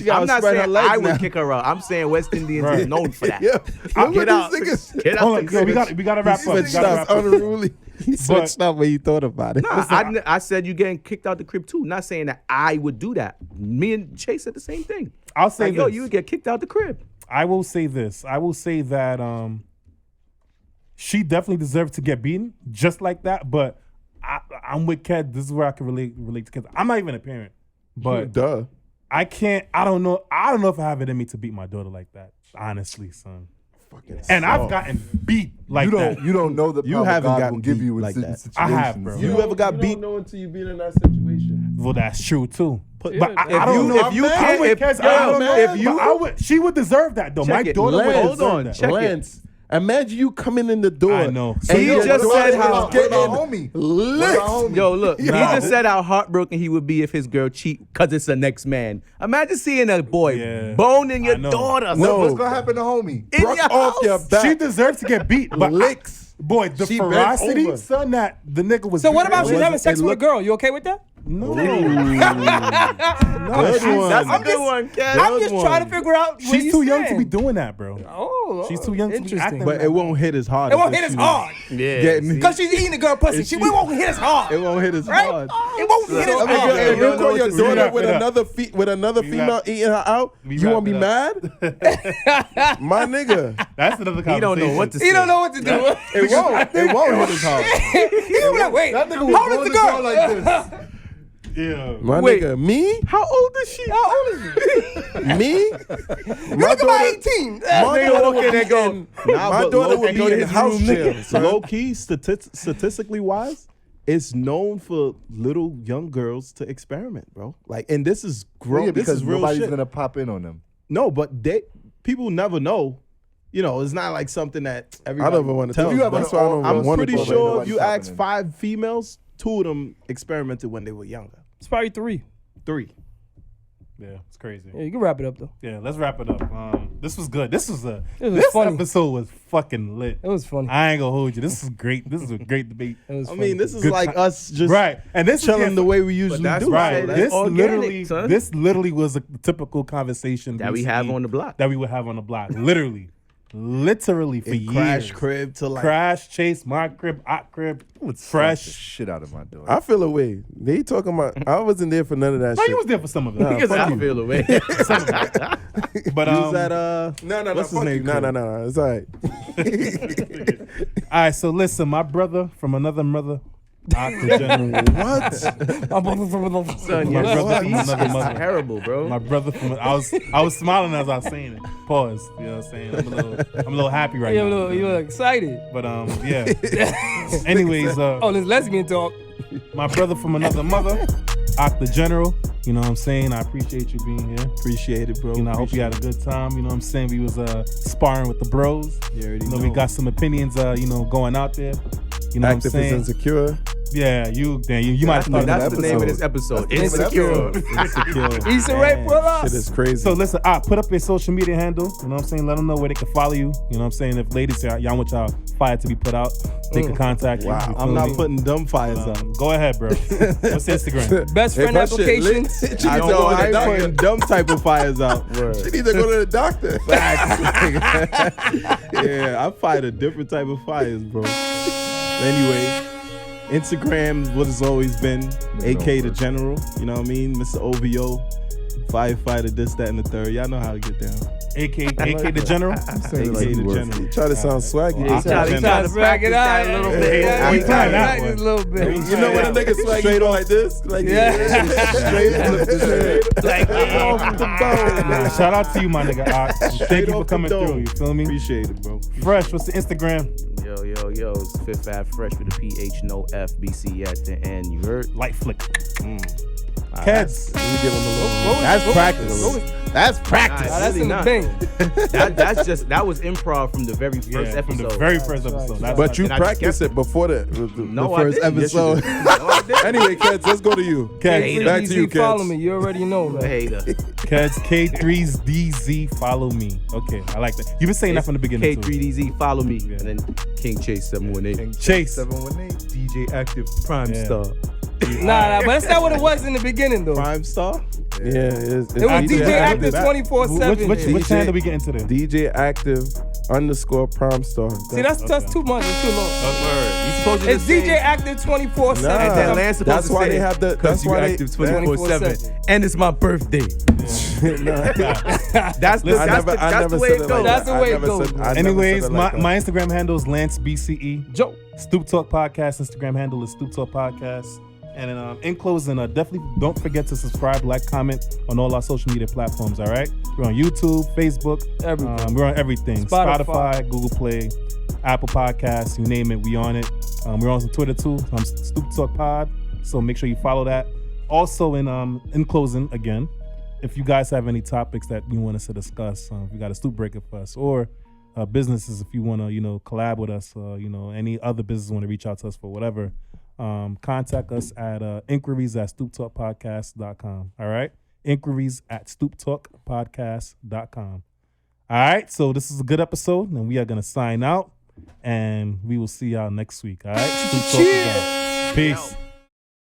got I'm to not spread her saying legs I would now. kick her out. I'm saying West Indians Right. is known for that. Yeah. I'll Look get at out. these niggas. Get out Hold the on, yo, crib. we gotta wrap up. We Switched gotta up wrap up. unruly. He switched up when he thought about it. Nah, I said you getting kicked out the crib too. Not saying that I would do that. Me and Chase said the same thing. I'll say Like, yo, this. you would get kicked out the crib. I will say this. I will say that she definitely deserved to get beaten just like that. But I'm with Ked. This is where I can relate to kids. I'm not even a parent, but Duh. I can't. I don't know if I have it in me to beat my daughter like that. Honestly, son. And I've gotten beat like you don't that. you don't know the You power haven't God gotten will give beat you in like certain that. situations. I have, bro. You ever got beat? don't know until you've been in that situation. Well, that's true too. But If I don't know if you I'm can't, with if, Kez, yo, I don't know. if you she would deserve that though. Check My it. daughter would Hold deserve on, that. check it. Lance, Imagine you coming in the door. I know. And He your just daughter said is how- What about getting homie? lit. Yo, look, he Yo. just said how heartbroken he would be if his girl cheat because it's the next man. Imagine seeing a boy Yeah. boning your I know. daughter. No. What's gonna happen to homie? In Bruck your off house. your back. She deserves to get beat, but Licks. boy, the She bent ferocity, over. son, that the nigga was. So what beating about her she's was- having sex it with a looked- girl? You okay with that? No. Good one. That's a I'm good just- one, Cat. I'm just trying to figure out. where She's you too young to stand. be doing that, bro. Oh, She's too young to be interesting. acting But it won't hit as hard. It won't if hit as she hard Yeah. Getting, because she's eating the girl pussy. We won't hit as hard. it won't hit as Right? hard. It won't hit as I mean, hard. if you you don't know call what your to daughter do. with another female eating her out, you won't be mad? My nigga. That's another conversation. He don't know what to say. He don't know what to do. It won't. It won't hit as hard. He don't be like, wait, That nigga how old is the girl? like this. Yeah. My Wait. nigga. Me? How old is she? How old is you? Me? You look about 18. My Nigga daughter walk in would there be go, in, Nah, my but daughter low would key- be in house jail. son. Low key, statistically wise, it's known for little young girls to experiment, bro. Like, and this is grown. Yeah, this because is real nobody's shit. gonna pop in on them. No, but people never know. You know, it's not like something that everybody I never want to tells. tell you. ever That's why I don't I'm want to pretty go sure there. if you nobody's ask happening. 5 females, 2 of them experimented when they were younger. It's probably 3. 3. Yeah, it's crazy. Yeah, you can wrap it up though. Yeah, let's wrap it up. This was good. This was was funny. episode was fucking lit. It was funny. I ain't gonna hold you. This is great. This is a great debate. It was I funny. mean, this is Good like time. us just Right, and this chilling is the way we usually that's do. right. Right. That's This organic, son. literally was a typical conversation That we have on the block. That we would have on the block. Literally for It years. crash crib to like Crash, chase, my crib, hot crib, Slap the fresh. shit out of my daughter. I feel away. They talking about. I wasn't there for none of that No, shit. you was there for some of it. Because fuck I you. feel away. But use that No, what's his fuck name, you. No, Chris? no. It's all right. all right, so listen, my brother from another mother, Octogeneral. What? Son, My your brother from speech another is mother. terrible, bro. My brother from I was smiling as I was saying it. Pause. You know what I'm saying? I'm a little happy right now. You look excited. But yeah. Anyways, Oh, this lesbian talk. my brother from another mother, Octogeneral. You know what I'm saying? I appreciate you being here. Appreciate it, bro. You know, I hope you had a good time. You know what I'm saying? We was sparring with the bros. You already You know, we got some opinions going out there. You know Active what I'm is saying? insecure. Yeah, you might have thought That's that. the name of this episode. That's the name of Insecure. this Issa Rae, pull up. Shit is crazy. So listen, put up your social media handle. You know what I'm saying? Let them know where they can follow you. You know what I'm saying? If ladies y'all want y'all fire to be put out, they can contact you. Wow. You I'm feel not me? putting dumb fires up. Go ahead, bro. What's Instagram? Best friend If her shit lit, applications. she I need to go to the ain't putting doctor. dumb type of fires out. She need to go to the doctor. Yeah, I fight a different type of fires, bro. Anyway, Instagram, what it's always been, AK the General, you know what I mean? Mr. OVO, firefighter, this, that, and the third. Y'all know how to get down. AK the General. AK the General. Try to sound swaggy. He tried to Swag it out a little bit. Yeah, we he tried tried that to one. practice a little bit. You know when a nigga swag, you go like this? Like, Straight off the bone. Shout out to you, my nigga. Thank you for off the coming dome. through. You feel me? Appreciate it, bro. Fresh. What's the Instagram? Yo, it's Fifth Ave Fresh with a PH, no F, BC at the end. You heard? Light flick. Mm. Kids. That's practice. That's practice. That's Really in the not. bank. That was improv from the very first Yeah, from episode. the very first episode. That's But you And I just practiced kept it before the No, I first didn't. Yes, you episode. did. No, I didn't. Anyway, kids, let's go to you. Kids. Back to you, Follow kids. me. You already know, man. Hater. Kids. K3DZ. Follow me. Okay, I like that. You've been saying that from the beginning. too. K3DZ, follow me. And then King Chase 718. Chase. 718. DJ Active Prime Yeah. Star. Nah, but that's not what it was in the beginning, though. Prime Star? Yeah, it's It was DJ Active Which 24/7. which channel we getting today? DJ Active _ Prime Star. See, that's too much. It's too long. You supposed to It's just DJ Active 24/7. Nah. And then Lance supposed That's to why say they have the. That's you why they. active 24/7. And it's my birthday. That's the, I that's never, the, I that's never the way said it it goes. like That's that. the way I it never goes. said- I never Anyways, said it like my that. Instagram handle is Lance BCE. Joe. Stoop Talk Podcast. Instagram handle is Stoop Talk Podcast. And in closing, definitely don't forget to subscribe, like, comment on all our social media platforms. All right, we're on YouTube, Facebook, Everything. we're on everything: Spotify. Spotify, Google Play, Apple Podcasts, you name it, we on it. We're on Twitter too. Stoop Talk Pod. So make sure you follow that. Also, in closing, again, if you guys have any topics that you want us to discuss, if you got a stoop breaker for us, or businesses, if you want to, collab with us, any other business want to reach out to us for whatever, contact us at inquiries@stooptalkpodcast.com. All right? Inquiries@stooptalkpodcast.com. All right? So this is a good episode, and we are going to sign out, and we will see y'all next week. All right? Stoop Talk is out. Peace.